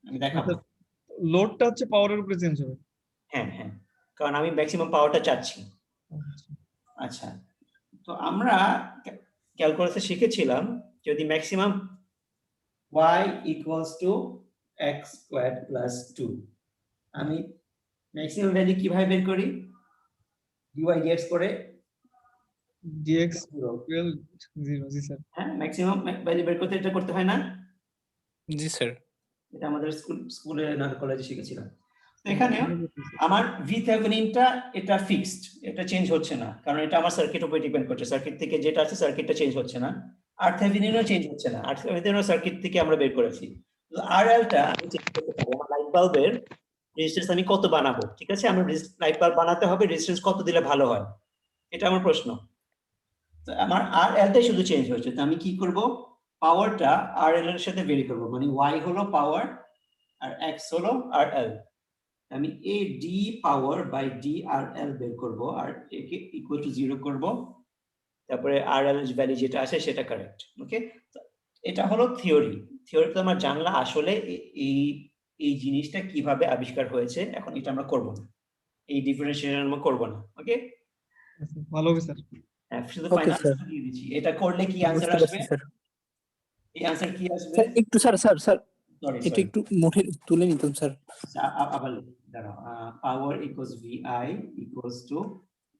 আমি দেখাবো। লোডটা হচ্ছে পাওয়ারের উপরে চেঞ্জ হবে। হ্যাঁ হ্যাঁ, কারণ আমি ম্যাক্সিমাম পাওয়ারটা চাচ্ছি। আচ্ছা, তো আমরা ক্যালকুলাসে শিখেছিলাম যদি maximum y equals to x square plus 2, আমি ম্যাক্সিমাম ভ্যালু কিভাবে বের করি? dy dx করে dx ইকুয়াল 0। জি স্যার। হ্যাঁ, ম্যাক্সিমাম ভ্যালু বের করতে এটা করতে হয় না? জি স্যার। এটা আমাদের স্কুলে না কলেজে শিখেছিলাম। তো এখানে আমার VThevenin টা এটা ফিক্সড, এটা চেঞ্জ হচ্ছে না, কারণ এটা আমার সার্কিট উপরে ডিপেন্ড করছে। সার্কিট থেকে যেটা আছে সার্কিটটা চেঞ্জ হচ্ছে না। RThevenin ও চেঞ্জ হচ্ছে না, RThevenin ও সার্কিট থেকে আমরা বের করেছি। তো RL টা আমি চেঞ্জ করতে পারি। আমার লাইট বাল্বের রেজিস্ট্যান্স আমি কত বানাবো, ঠিক আছে? আমার লাইট বাল্ব বানাতে হবে, রেজিস্ট্যান্স কত দিলে ভালো হয়, এটা আমার প্রশ্ন। তো আমার RL টাই শুধু চেঞ্জ হচ্ছে, তো আমি কি করব? পাওয়ারটা RL এর সাথে ভেরি করব, মানে y হলো পাওয়ার আর x হলো RL। আমি a d power by d RL বের করব, আর একে ইকুয়াল টু 0 করব, তারপরে RL এর ভ্যালু যেটা আসে সেটা কারেক্ট। ওকে, এটা হলো থিওরি। থিওরিতে আমরা জানলা আসলে এই এই জিনিসটা কিভাবে আবিষ্কার হয়েছে। এখন এটা আমরা করব না, এই ডিফারেন্সিয়েশন আমরা করব না। ওকে, ভালো হবে স্যার। শুধু ওকে ফাইনাল স্যার, দিয়ে দিচ্ছি। এটা করলে কি आंसर বুঝতে আসবে? পারছি স্যার। এই आंसर কি আসবে? স্যার একটু স্যার স্যার স্যার সরি এটা একটু মুঠে তুলে নিতাম স্যার। আবার দাঁড়াও। Power equals VI equals to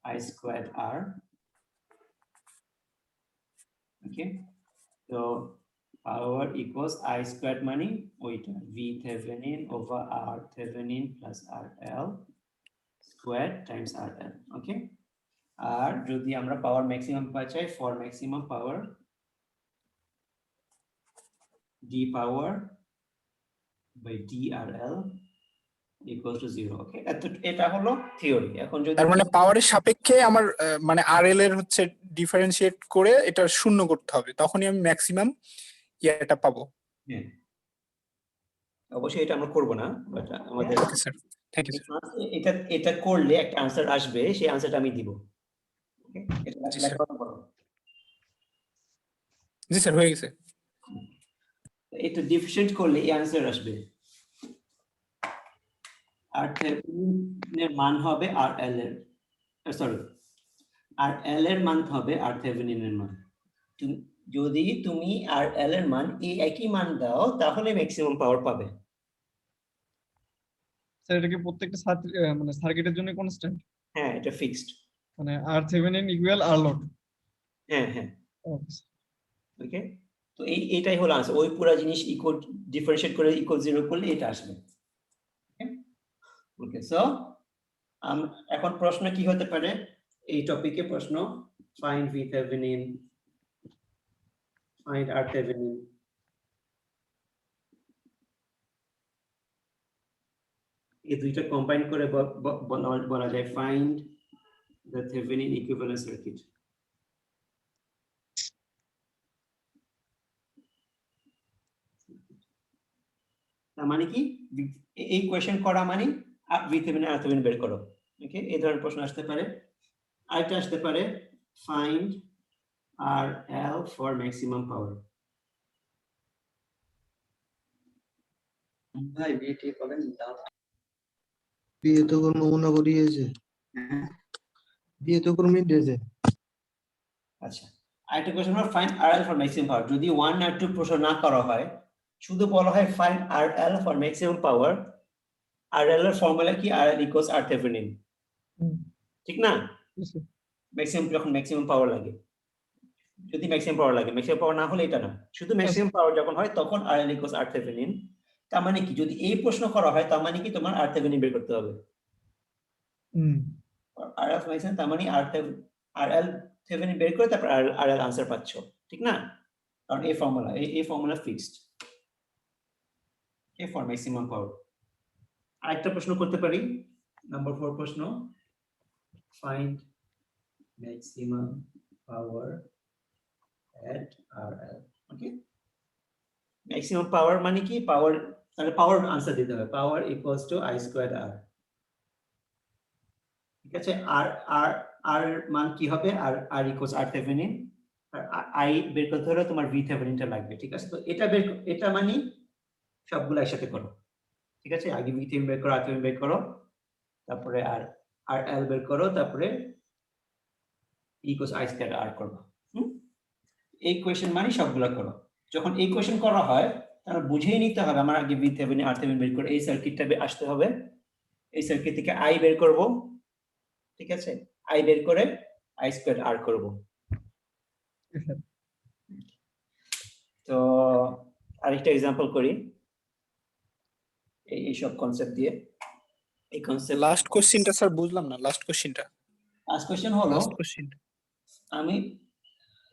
I squared R। Okay, তো পাওয়ার ইকুয়ালস I স্কয়ার্ড মানে ওইটা VThevenin over RThevenin plus RL square times RL। Okay, আর যদি আমরা পাওয়ার ম্যাক্সিমাম চাই, for maximum power d power by DRL equals to 0। Okay, এটা হলো theory. এখন যদি তার মানে পাওয়ারের সাপেক্ষে আমার মানে আরএল এর হচ্ছে ডিফারেন্সিয়েট করে এটা শূন্য করতে হবে, তখনই আমি ম্যাক্সিমাম এটা পাবো। হ্যাঁ, অবশ্যই এটা আমরা করব না, বাট আমাদের okay sir, thank you sir. এটা এটা করলে একটা आंसर আসবে, সেই आंसरটা আমি দিব। ওকে, এটা জি স্যার। লেখা করো। জি স্যার, হয়ে গেছে। এটা ডিফারেন্ট করলে এই आंसर আসবে। RThevenin এর মান হবে RL এর, সরি, RL এর মান হবে RThevenin এর মান। যদি তুমি RL এর মান এই একই মান দাও তাহলে ম্যাক্সিমাম পাওয়ার পাবে। স্যার এটা কি প্রত্যেকটা মানে সার্কিটের জন্য কনস্ট্যান্ট? হ্যাঁ, এটা ফিক্সড। মানে RThevenin ইকুয়াল R লোড। হ্যাঁ হ্যাঁ, ওকে ওকে, তো এটাই হলো आंसर। ওই পুরো জিনিস ইকুয়াল ডিফারেন্সিয়েট করে ইকুয়াল 0 করলে এটা আসবে। ওকে, সো এখন প্রশ্ন কি হতে পারে এই টপিকে? প্রশ্ন ফাইন্ড VThevenin, ফাইন্ড RThevenin। এই দুইটা কম্বাইন করে বলা যায় find the Thevenin equivalent circuit. তার মানে কি, এই কোয়েশ্চেন করা মানে VThevenin RThevenin বের করো। ওকে, এই ধরনের প্রশ্ন আসতে পারে। আরেকটা আসতে পারে ফাইন্ড RL ফর ম্যাক্সিমাম পাওয়ার। ভাই বিয়ে করেন? বিয়ে তো কোনো নমুনা করিয়েছে, বিয়ে তো কোনো মিটেছে। আচ্ছা, আরেকটা কোয়েশ্চেন হলো ফাইন্ড RL ফর ম্যাক্সিমাম পাওয়ার। যদি 1 আর 2 প্রশ্ন না করা হয়, শুধু বলা হয় find RL for maximum power, RL এর ফর্মুলা কি? RL ইকুয়ালস RThevenin, ঠিক না? ম্যাক্সিমাম, যখন ম্যাক্সিমাম পাওয়ার লাগে। যদি ম্যাক্সিমাম পাওয়ার লাগে, ম্যাক্সিমাম পাওয়ার না হলে এটা না, শুধু ম্যাক্সিমাম পাওয়ার যখন হয় তখন RL ইকুয়ালস RThevenin। তার মানে কি, যদি এই প্রশ্ন করা হয় তার মানে কি তোমার RThevenin বের করতে হবে। হুম RL ম্যাক্সিমাম তার মানে RL থেভেনিন বের করে তারপর RL আনসার পাচ্ছ, ঠিক না? কারণ এই formula fixed for maximum power. আরেকটা প্রশ্ন করতে পারি, নাম্বার 4 প্রশ্ন, find maximum power at RL। Okay, maximum power মানে কি, পাওয়ার তাহলে পাওয়ার আনসার দিতে হবে, power equals to I square R। ঠিক আছে, আর মান কি হবে, আর ইকুয়ালস RThevenin, আর I বের করতে হলে তোমার VThevenin টা লাগবে। ঠিক আছে, তো এটা মানে সবগুলো একসাথে করো। ঠিক আছে, আগে VThevenin বের করো, RThevenin বের করো, তারপরে RL বের করো, তারপরে ইকুয়ালস I স্কয়ার R করো। এই কোয়েশ্চেন মানে সবগুলো করো। যখন এই কোয়েশ্চেন করা হয় তাহলে বুঝেই নিতে হবে আমার আগে VThevenin RThevenin বের করে এই সার্কিটটা আসতে হবে, এই সার্কিট থেকে I বের করব। ঠিক আছে, I বের করে I স্কয়ার R করব। তো আরেকটা एग्जांपल করি এই সব কনসেপ্ট দিয়ে। এই কনসেপ্ট লাস্ট কোশ্চেনটা স্যার বুঝলাম না, লাস্ট কোশ্চেনটা লাস্ট কোশ্চেন হলো, লাস্ট কোশ্চেন আমি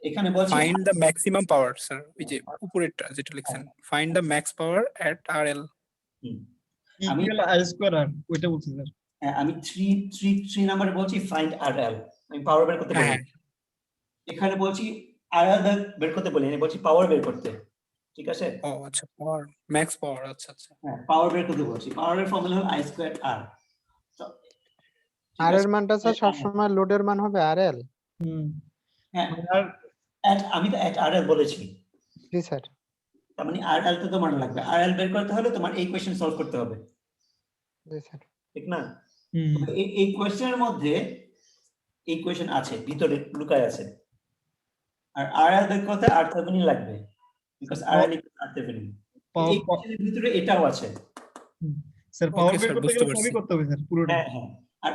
এখানে বলছি find the maximum power sir, ওই যে উপরেরটা যেটা লিখছেন, find the max power at RL। আমি ইকুয়াল I স্কয়ার R, ওইটা বলছি স্যার। আমি 3 নম্বরে বলছি ফাইন্ড RL, আমি পাওয়ার বের করতে বলি। হ্যাঁ এখানে বলছি RL বের করতে বলি, আমি বলছি পাওয়ার বের করতে। ঠিক আছে, ও আচ্ছা, পাওয়ার ম্যাক্স পাওয়ার, আচ্ছা আচ্ছা। হ্যাঁ পাওয়ার বের করতে বলছি, পাওয়ারের ফর্মুলা হলো I স্কয়ার R। আর এর মানটা স্যার সবসময় লোডের মান হবে RL। হুম হ্যাঁ, আর আমি তো RL বলেছি, জি স্যার। তার মানে RL তো তোমার লাগবে, RL বের করতে হলে তোমার এই কোশ্চেন সলভ করতে হবে, জি স্যার। ঠিক না? হুম এই কোশ্চেনের মধ্যে এই কোশ্চেন আছে, ভিতরে লুকায় আছে, আর RL বের করতে RThevenin লাগবে, বিকজ RL ইকুয়াল RThevenin। এই কোশ্চেনের ভিতরে এটাও আছে। স্যার পাওয়ার Okay, বের sir, করতে বুঝতে গেলে সবই পারছি। করতে হবে স্যার, পুরোটা। হ্যাঁ হ্যাঁ, আর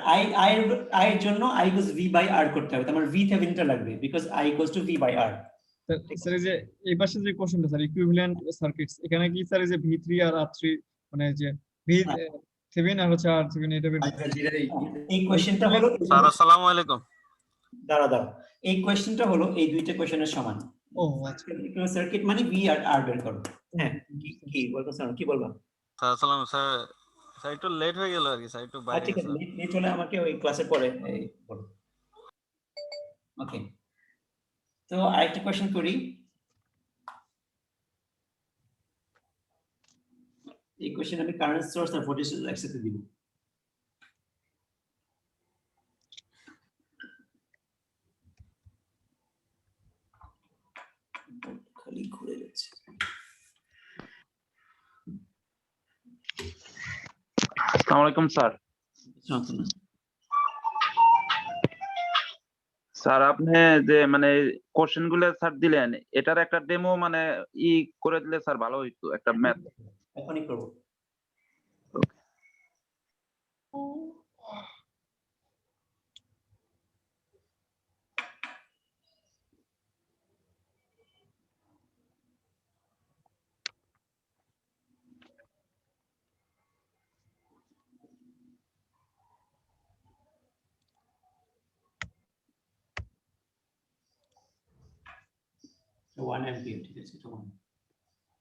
I এর জন্য I equals V by R করতে হবে, আমার VThevenin টা লাগবে, because I equals to V by R। Sir এই যে এই পাশে যে কোশ্চেনটা স্যার, ইকুইভ্যালেন্ট সার্কিটস, এখানে কি স্যার এই যে V3 আর R3 মানে যে V7 আর হচ্ছে R7 এটা বের করতে হবে। এই কোশ্চেনটা হলো, স্যার আসসালামু আলাইকুম। দাঁড়া, এই কোশ্চেনটা হলো এই দুইটা কোশ্চেনের সমান। ও আচ্ছা, সার্কিট মানে V আর R বের করো। হ্যাঁ, কি বলবো স্যার, কি বলবা? স্যার আসসালাম স্যার, স্যার একটু লেট হয়ে গেল আর কি, স্যার একটু বাইরে ঠিক আছে, গেছিলাম। নিয়ে চলে আমাকে ওই ক্লাসে পড়ে বলো। ওকে, তো আরেকটা কোশ্চেন করি। এই কোশ্চেন আমি কারেন্ট সোর্স আর ভোল্টেজ সোর্স একসাথে দিব। খালি ঘুরে যাচ্ছে। আসসালামু আলাইকুম স্যার। স্যার আপনি যে মানে কোশ্চেন গুলো স্যার দিলেন, এটার একটা ডেমো মানে করে দিলে স্যার ভালো হইতো, একটা ম্যাথ। এখনই করবো। So 1 ampere, ঠিক আছে, তো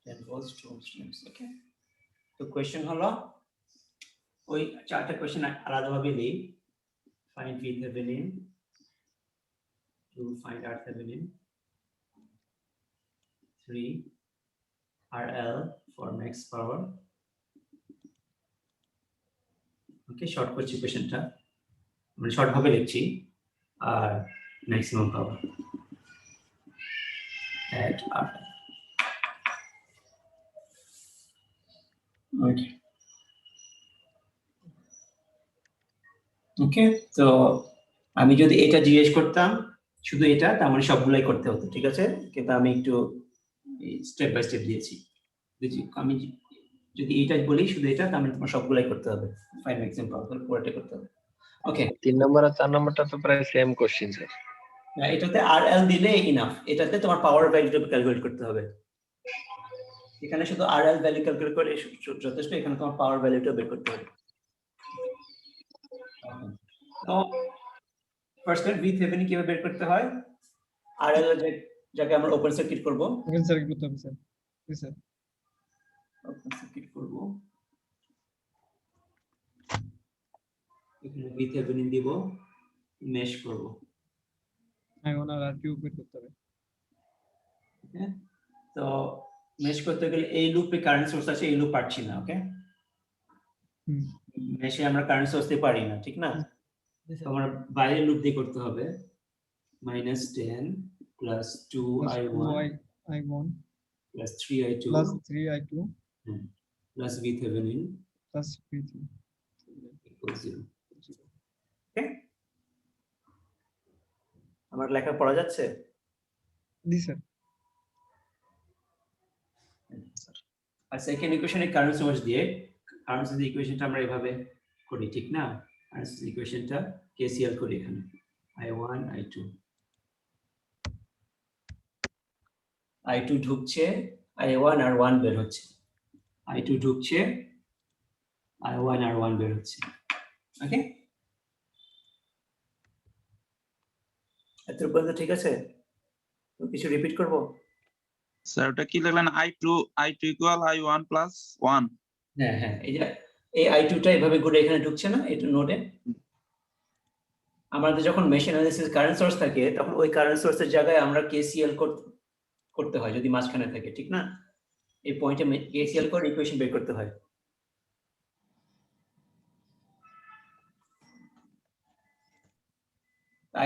10 volts 2 ohms, ওকে। তো কোশ্চেন হলো, ওই চারটা কোশ্চেন আলাদাভাবে দেই। Find VThevenin, to find RThevenin, 3 RL for max power। Okay, short করছি কোশ্চেনটা, মানে শর্ট ভাবে লিখছি, আর ম্যাক্সিমাম পাওয়ার at RL। ওকে, ওকে, তো আমি যদি এটা জিজ্ঞেস করতাম শুধু এটা, তার মানে সবগুলাই করতে হতো, ঠিক আছে, কিন্তু আমি একটু স্টেপ বাই স্টেপ দিয়েছি। আমি যদি এটা বলি শুধু এটা, তার মানে তোমার সবগুলাই করতে হবে, ফাইন্ড ম্যাক্সিমাম পাওয়ার, পুরোটা করতে হবে। ওকে, 3 নম্বর আর 4 নম্বরটা তো প্রায় সেম কোশ্চেন স্যার। না, এটাতে RL দিলে ইনাফ, এটাতে তোমার পাওয়ার ভ্যালুটা ক্যালকুলেট করতে হবে। এখানে শুধু RL ভ্যালু ক্যালকুলেট করে যথেষ্ট, এখানে তোমার পাওয়ার ভ্যালুটা বের করতে হবে। তো ফার্স্ট VThevenin কিভাবে বের করতে হয়? RL এর যাকে আমরা ওপেন সার্কিট করব, ওপেন সার্কিট করতে হবে স্যার। জি স্যার। ওপেন সার্কিট করব, এখানে VThevenin দিব, মেশ করব। I1 আর R2 বের করতে হবে। ওকে, তো মেশ করতে গেলে এই লুপে কারেন্ট সোর্স আছে, এই লুপ পাচ্ছি না। ওকে, মেশে আমরা কারেন্ট সোর্স দিতে পারি না, ঠিক না? তো আমরা বাইরের লুপ দিয়ে করতে হবে, -10 plus 2i1 I1 plus 3i2 plus 3I2 plus VThevenin plus V3 equals 0. ওকে, আমার লেখা পড়া যাচ্ছে? জি স্যার। আর সেকেন্ড ইকুয়েশনে কারেন্ট সোর্স দিয়ে, কারেন্ট সোর্স ইকুয়েশনটা আমরা এভাবে করি, ঠিক না? কারেন্ট সোর্স ইকুয়েশনটা KCL করি এখানে, i1 i2, i2 ঢুকছে, i1 আর 1 বের হচ্ছে, i2 ঢুকছে, i1 আর 1 বের হচ্ছে। ওকে, এত পর্যন্ত ঠিক আছে? তো কিছু রিপিট করব? স্যার ওটা কি লিখলেন? i2 equal i1 plus 1। হ্যাঁ হ্যাঁ, এই যে এই i2 টা এভাবে ঘুরে এখানে ঢুকছে না, এটা নোডে। আমাদের যখন মেশ অ্যানালিসিস কারেন্ট সোর্স থাকে, তখন ওই কারেন্ট সোর্সের জায়গায় আমরা KCL করতে হয় যদি মাঝখানে থাকে, ঠিক না? এই পয়েন্টে KCL করে ইকুয়েশন বের করতে হয়।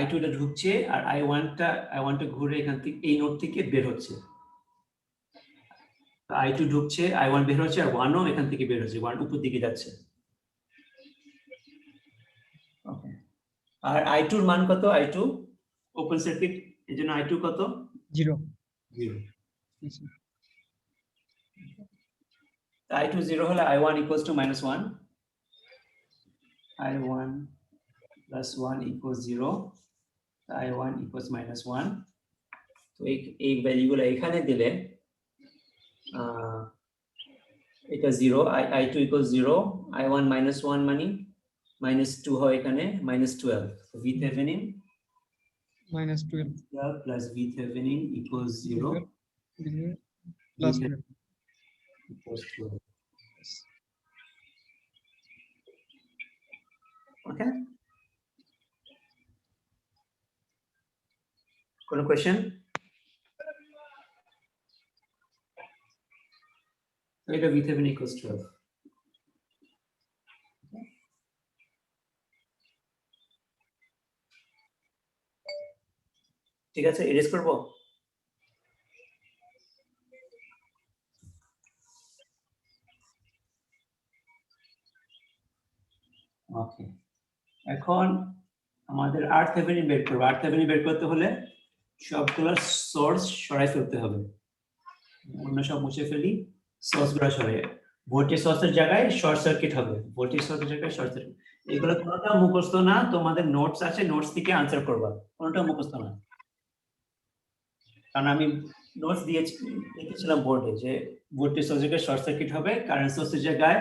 i2 টা ঢুকছে আর i1 টা ঘুরে এখান থেকে এই নোড থেকে বের হচ্ছে। i2 ঢুকছে, i1 বের হচ্ছে, আর 1 ও এখান থেকে বের হচ্ছে, 1 উপর দিকে যাচ্ছে। ওকে, আর i2 এর মান কত? i2 ওপেন সার্কিট, এজন্য i2 কত? 0 0। জি স্যার। i2 0 হলে i1 equals to -1, i1 plus 1 equals 0, i1 equals -1। তো এই ভ্যালুগুলো এখানে দিলে এটা 0, i2 equals 0, i1 -1 মানে -2 হয় এখানে, -12। তো VThevenin -12 plus VThevenin equals 0 plus VThevenin 12 equals 12. Okay, কোনো কোয়েশ্চেন? এটা VThevenin equals 12। ঠিক আছে, এরেজ করব? ওকে, এখন আমাদের RThevenin বের করব। RThevenin বের করতে হলে সবগুলো সোর্স সরাই ফেলতে হবে, অন্য সব মুছে ফেলি, সোর্সগুলো সরাই। ভোল্টেজ সোর্সের জায়গায় শর্ট সার্কিট হবে, ভোল্টেজ সোর্সের জায়গায় শর্ট সার্কিট। এগুলো কোনোটা মুখস্থ না, তোমাদের নোটস আছে, নোটস থেকে আনসার করবা, কোনোটা মুখস্থ না। কারণ আমি নোটস লিখেছিলাম বোর্ডে যে ভোল্টেজ সোর্সের জায়গায় শর্ট সার্কিট হবে, কারেন্ট সোর্সের জায়গায়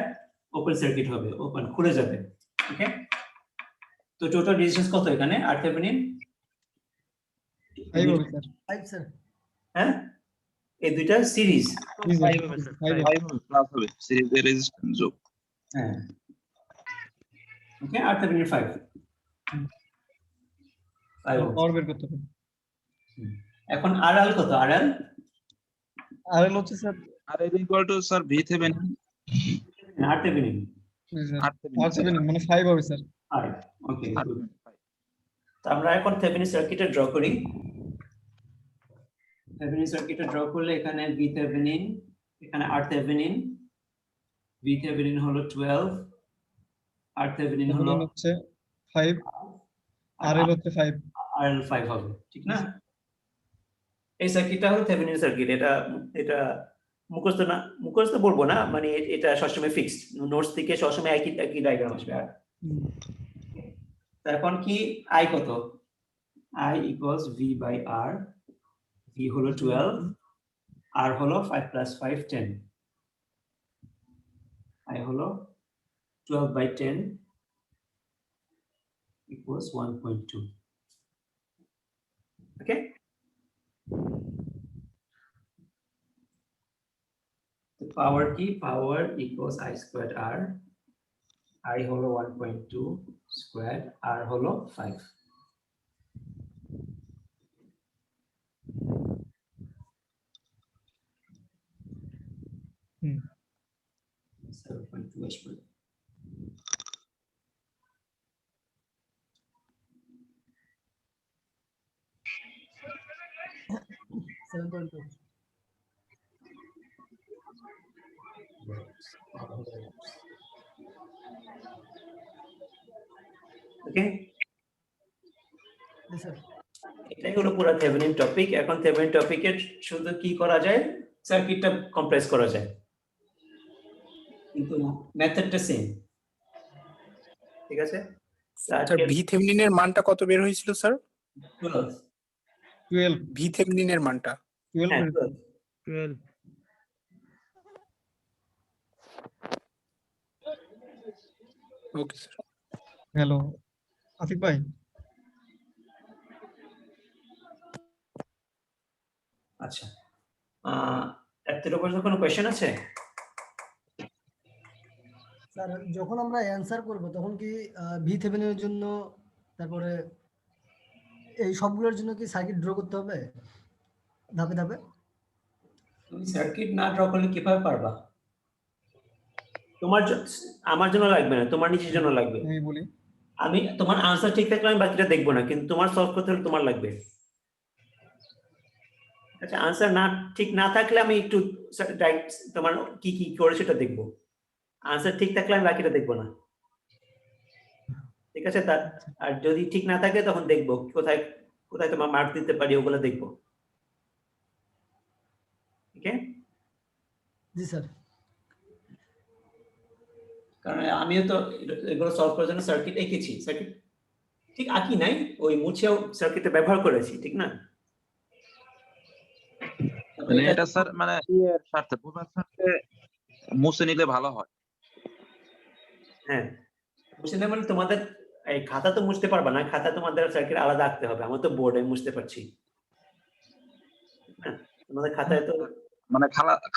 ওপেন সার্কিট হবে, ওপেন খুলে যাবে। ওকে, তো টোটাল রেজিস্ট্যান্স কত এখানে RThevenin? 5 হবে স্যার। হ্যাঁ, এই দুইটা সিরিজ। জি স্যার। 5 হবে স্যার, 5 5 হবে প্লাস হবে সিরিজের রেজিস্ট্যান্স যোগ। হ্যাঁ, ওকে, RThevenin 5 পাওয়ার বের করতে হবে। এখন RL কত? RL হচ্ছে স্যার আর এর equal to sir VThevenin RThevenin G sir RThevenin R7 মানে 5 হবে স্যার। 5। ওকে, RThevenin 5। তো আমরা এখন থেভেনিন সার্কিটে ড্র করি। থেভেনিন সার্কিটে ড্র করলে এখানে VThevenin, এখানে RThevenin, VThevenin হলো 12, RThevenin হলো হচ্ছে 5, RL হচ্ছে 5। RL 5 হবে, ঠিক না? এই সার্কিটটা হলো থেভেনিন সার্কিট। এটা মুখস্থ না, মুখস্থ বলবো না, মানে এটা সবসময় ফিক্সড, নোটস থেকে সবসময় একই ডায়াগ্রাম আসবে। আর এখন কি আই কত? I equals V by R. V হলো 12, R হলো 5 plus 5, 10. I হলো 12 by 10 equals 1.2. Okay? The power key, power equals I squared R. I হলো 1.2 squared, R হলো 5. হুম 7.2 আসবে। ওকে, এটাই হলো পুরো থেভেনিন টপিক। এখন থেভেনিন টপিকের শুধু কি করা যায়, সার্কিটটা কম্প্রেস করা যায়, কিন্তু মেথডটা সেম। ঠিক আছে, স্যার ভি থেভেনিনের মানটা কত বের হয়েছিল স্যার? 12। 12 ভি থেভেনিনের মানটা 12 হ্যাঁ, বের 12। Okay sir. হ্যালো আতিক ভাই, আচ্ছা, এর উপর কোনো কোয়েশ্চেন আছে? স্যার যখন আমরা অ্যানসার করব তখন কি ভি থেভেনিনের জন্য তারপরে এই সবগুলোর জন্য কি সার্কিট ড্র করতে হবে ধাপে ধাপে? তুমি সার্কিট না ড্র করলে কিভাবে পারবা? তোমার আমার জন্য লাগবে না, তোমার নিজের জন্য লাগবে। আমি বলি আমি তোমার আনসার ঠিক থাকলে আমি বাকিটা দেখবো না, কিন্তু তোমার সলভ করতে হলে তোমার লাগবে। আচ্ছা, আনসার না ঠিক না থাকলে আমি একটু তোমার কি কি করে সেটা দেখবো। আনসার ঠিক থাকলে আমি বাকিটা দেখবো না। ঠিক আছে, তার আর যদি ঠিক না থাকে তখন দেখবো কোথায় কোথায় তোমার মার্ক দিতে পারি, ওগুলো দেখবো। ওকে, জি স্যার। কারণ আমিও তো এগুলো সলভ করার জন্য সার্কিট এঁকেছি, সার্কিট ঠিক আঁকি নাই, ওই মুছেও সার্কিটে ব্যবহার করেছি, ঠিক না? মানে এটা স্যার মানে ইয়ের স্বার্থে বোঝার স্বার্থে মুছে নিলে ভালো হয়। হ্যাঁ, মুছে নেই মানে তোমাদের এই খাতা তো মুছতে পারবা না, খাতা তোমাদের সার্কিট আলাদা আঁকতে হবে। আমার তো বোর্ডে মুছতে পারছি, হ্যাঁ, তোমাদের খাতায় তো মানে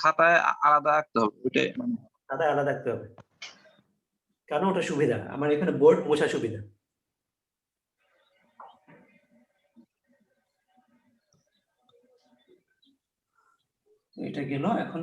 খাতায় আলাদা আঁকতে হবে, ওইটাই মানে খাতায় আলাদা আঁকতে হবে, কারণ ওটা সুবিধা। আমার এখানে বোর্ড মোছা সুবিধা। এটা গেল। এখন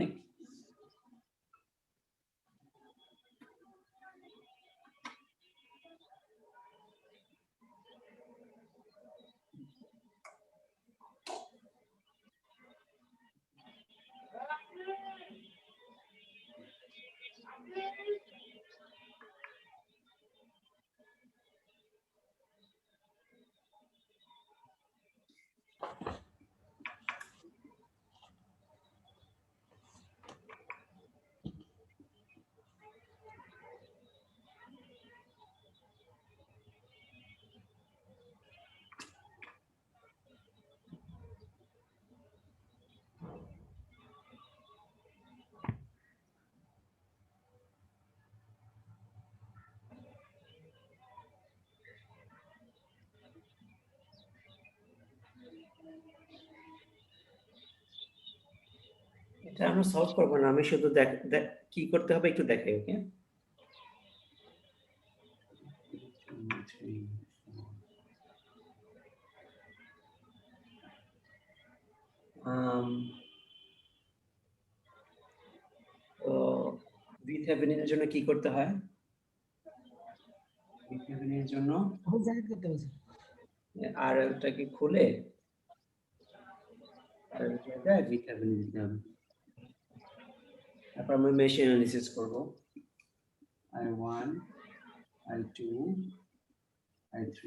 এটা আমরা সলভ করবো না, আমি শুধু কি করতে হবে একটু দেখাই। ওকে, তো ভিথেভেনিনের জন্য কি করতে হয়? ভিথেভেনিনের জন্য তখন সার্কিট করতে হবে স্যার। আর এটাকে খুলে আর জায়গায় ভিথেভেনিন দিলাম। তারপর আমরা মেশ অ্যানালিসিস করব। I1, I2, I3।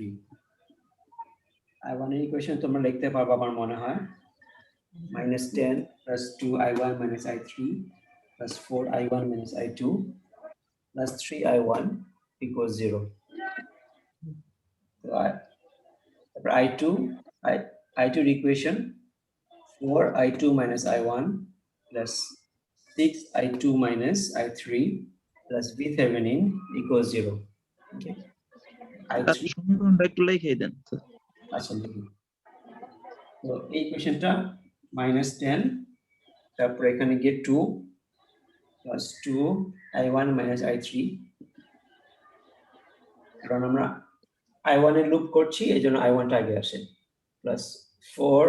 I1 এর ইকুয়েশন তোমরা লিখতে পারবে আমার মনে হয় -10 + 2I1 - I3 + 4I1 - I2 + 3I1 = 0। তো I2, I2 equation 4I2 minus I1 plus 6I2 minus I3 plus VThevenin equals 0. Okay. তার I3 সমীকরণটা একটু লিখে দেন স্যার। আচ্ছা লিখি। তো এই ইকুয়েশনটা -10 তারপর এখানে গিয়ে 2 plus 2 I1 minus I3 কারণ আমরা I1 এর লুপ করছি এজন্য I1 টা আগে আসে plus 4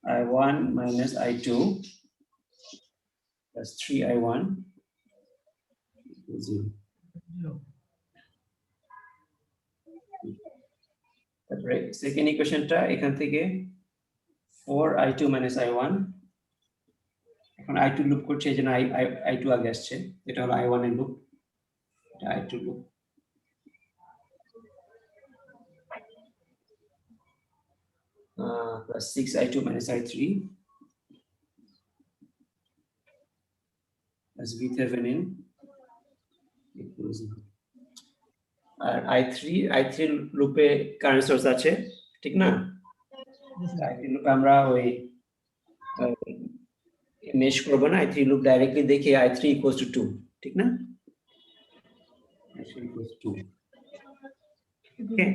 I1 minus I2 plus 3 I1 equals 0. তারপরে সেকেন্ড ইকুয়েশনটা এখান থেকে 4I2 minus I1 এখন I2 লুপ করছে এজন্য I2 আগে আসছে এটা হলো I1 এর লুপ এটা I2 loop plus 6I2 minus I3 plus VThevenin equals 0. আর I3 লুপে কারেন্ট সোর্স আছে ঠিক না I3 লুপে আমরা ওই মেশ করব না I3 লুপ ডাইরেক্টলি দেখে I3 equals to 2 ঠিক না I3 equals to 2 okay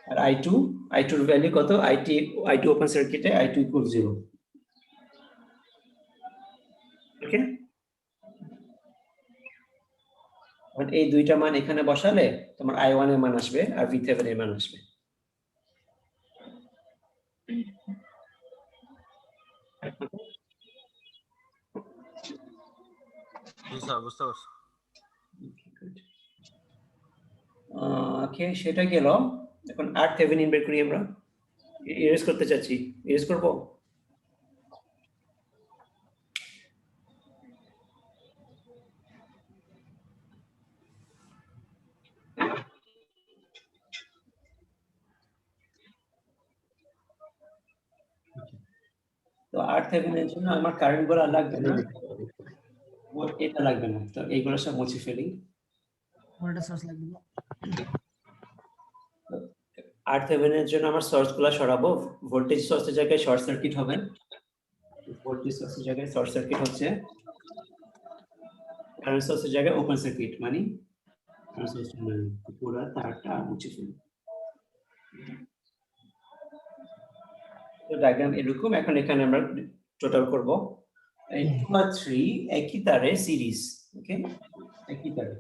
R I2 এর ভ্যালু কত I2 ওপেন সার্কিটে I2 equals 0 ওকে আর এই দুইটা মান এখানে বসালে তোমার I1 এর মান আসবে আর VThevenin এর মান আসবে জি স্যার বুঝতে পারছি। ওকে সেটা গেল এখন RThevenin বের করি আমরা ইরেজ করতে চাচ্ছি ইরেজ করব তো RThevenin এর জন্য আমার কারেন্ট গুলো লাগবে না এটা লাগবে না তো এইগুলো সব মুছে ফেলি ভোল্টেজ সোর্স লাগবে না RThevenin এর জন্য আমার সোর্স গুলো সরাবো ভোল্টেজ সোর্সের জায়গায় শর্ট সার্কিট হবে ভোল্টেজ সোর্সের জায়গায় শর্ট সার্কিট হচ্ছে কারেন্ট সোর্সের জায়গায় ওপেন সার্কিট মানে কারেন্ট সোর্স পুরো তারটা মুছে ফেলি তো ডায়াগ্রাম এরকম এখন এখানে আমরা টোটাল করব এই 2 আর 3 একই তারে সিরিজ ওকে একই তারে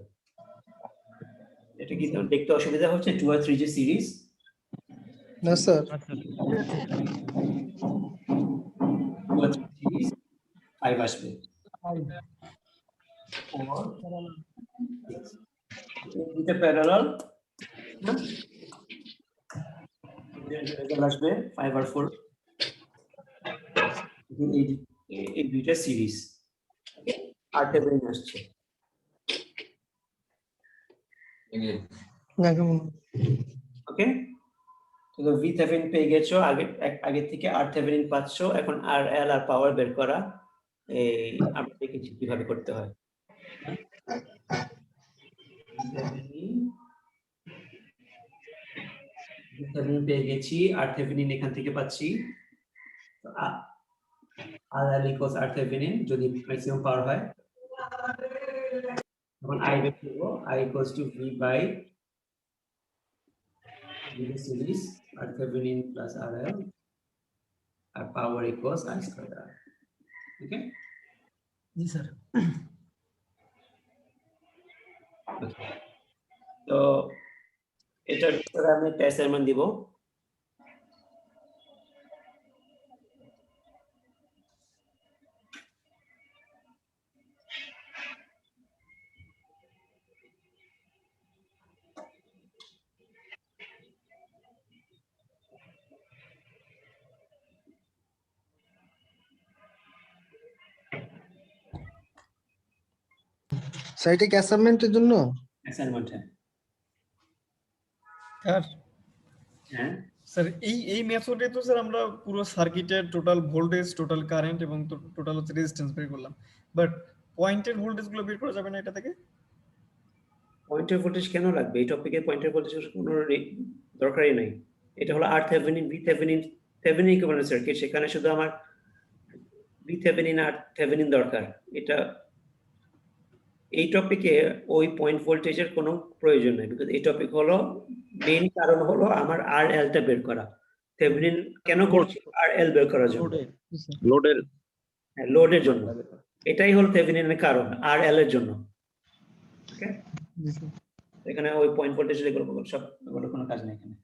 এটা কি তো দেখতে অসুবিধা হচ্ছে 2 আর 3 যে সিরিজ না স্যার আচ্ছা 2 আর 3 সিরিজ 5 আসবে 4 এটা প্যারালাল রেজাল্ট আসবে 5 আর 4 এই দুইটা সিরিজ RThevenin আসছে ওকে তো VThevenin পেয়ে গেছো আগে থেকে RThevenin পাচ্ছো এখন RL আর পাওয়ার বের করা এই আমরা দেখেছি কিভাবে করতে হয় VThevenin পেয়ে গেছি RThevenin এখান থেকে পাচ্ছি RL equals RThevenin যদি ম্যাক্সিমাম পাওয়ার হয় তখন I বের করব I equals to V by the series RThevenin plus RL আর power equals I squared R okay জি স্যার তো এটার ভিতরে আমি একটা অ্যাসাইনমেন্ট দিব স্যার এটা কি অ্যাসাইনমেন্টের জন্য অ্যাসাইনমেন্ট স্যার হ্যাঁ স্যার এই মেথডে তো স্যার আমরা পুরো সার্কিটের টোটাল ভোল্টেজ টোটাল কারেন্ট এবং টোটাল হচ্ছে রেজিস্ট্যান্স বের করলাম বাট পয়েন্টের ভোল্টেজ গুলো বের করা যাবে না এটা থেকে পয়েন্টার ভোল্টেজ কেন লাগবে? এই টপিকে পয়েন্টার ভোল্টেজের কোনো দরকারই নাই। এটা হলো আর Thevenin V Thevenin Thevenin equivalent circuit, সেখানে শুধু আমার ভি থেভেনিন আর থেভেনিন দরকার। এটা এই টপিকে ওই পয়েন্ট ভোল্টেজের কোনো প্রয়োজন নেই, বিকজ এই টপিক হলো মেইন কারণ হলো আমার আর এলটা বের করা। থেভেনিন কেন করছি? আর এল বের করার জন্য, লোডের লোডের জন্য। এটাই হলো থেভেনিনের কারণ, আর এল এর জন্য। ওকে, জি স্যার। এখানে ওই পয়েন্ট ভোল্টেজ এগুলো সব এগুলো কোনো কাজ নেই এখানে।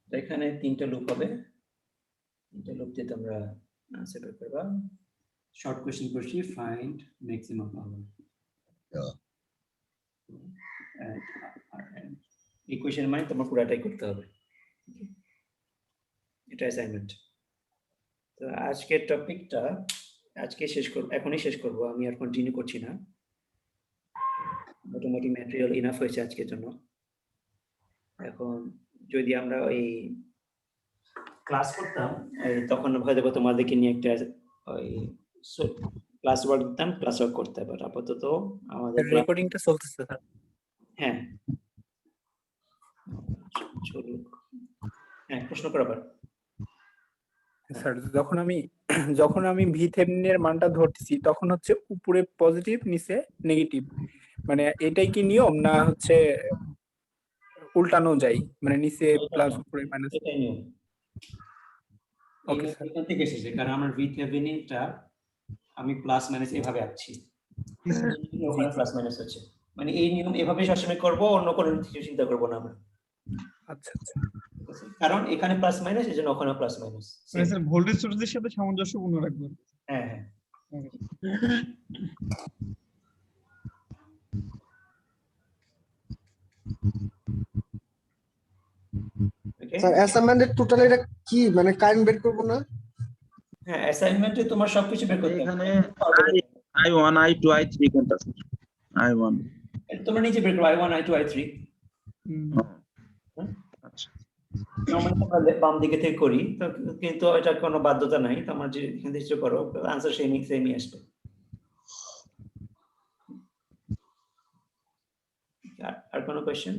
তো এখানে 3টা লুপ হবে, 3টা লুপ দিয়ে তোমরা আনসার বের করবা। শর্ট কোশ্চেন করছি, ফাইন্ড ম্যাক্সিমাম পাওয়ার। এই কোশ্চেন মানে তোমার পুরাটাই করতে হবে, এটা অ্যাসাইনমেন্ট। তো আজকের টপিকটা আজকে শেষ করব, এখনই শেষ করব, আমি আর কন্টিনিউ করছি না। মোটামুটি ম্যাটেরিয়াল ইনাফ হয়েছে আজকের জন্য। এখন যদি আমরা ওই ক্লাস করতাম, তখন হয়তো তোমাদেরকে নিয়ে একটা ওই ক্লাস ওয়ার্ক দিতাম, ক্লাস ওয়ার্ক করতে হবে। আপাতত আমাদের রেকর্ডিংটা চলতেছে স্যার। হ্যাঁ চলুক। হ্যাঁ, প্রশ্ন করা আবার। স্যার যখন আমি ভি থেভেনিনের মানটা ধরতেছি তখন হচ্ছে উপরে পজিটিভ নিচে নেগেটিভ, মানে এটাই কি নিয়ম না হচ্ছে উল্টানো যায়, মানে নিচে প্লাস উপরে মাইনাস? এটাই নিয়ম। Okay sir. এখান থেকে এসেছে, কারণ আমার ভি থেভেনিনটা আমি প্লাস মাইনাস এভাবে আঁকছি, ওখানে প্লাস মাইনাস হচ্ছে, মানে এই নিয়ম এভাবে সবসময় করবো, অন্য কোনো কিছু চিন্তা করবো না আমরা। আচ্ছা আচ্ছা। কারণ এখানে প্লাস মাইনাস, এই জন্য ওখানে প্লাস মাইনাস। মানে স্যার ভোল্টেজ সোর্সের সাথে সামঞ্জস্যপূর্ণ রাখবেন। হ্যাঁ হ্যাঁ। Okay? স্যার অ্যাসাইনমেন্টের টোটাল এটা কি মানে কারেন্ট বের করব না? হ্যাঁ, অ্যাসাইনমেন্টে তোমার সবকিছু বের করতে হবে। এখানে I1 I2 I3 কোনটা স্যার? I1 তোমরা নিজে বের করো, I1 I2 I3। আচ্ছা। নরমালি আমরা বাম দিকে থেকে করি, তো কিন্তু এটা কোনো বাধ্যতা নাই, তোমরা যে এখান থেকে করো, আনসার সেমই আসবে। আর কোনো কোয়েশ্চেন?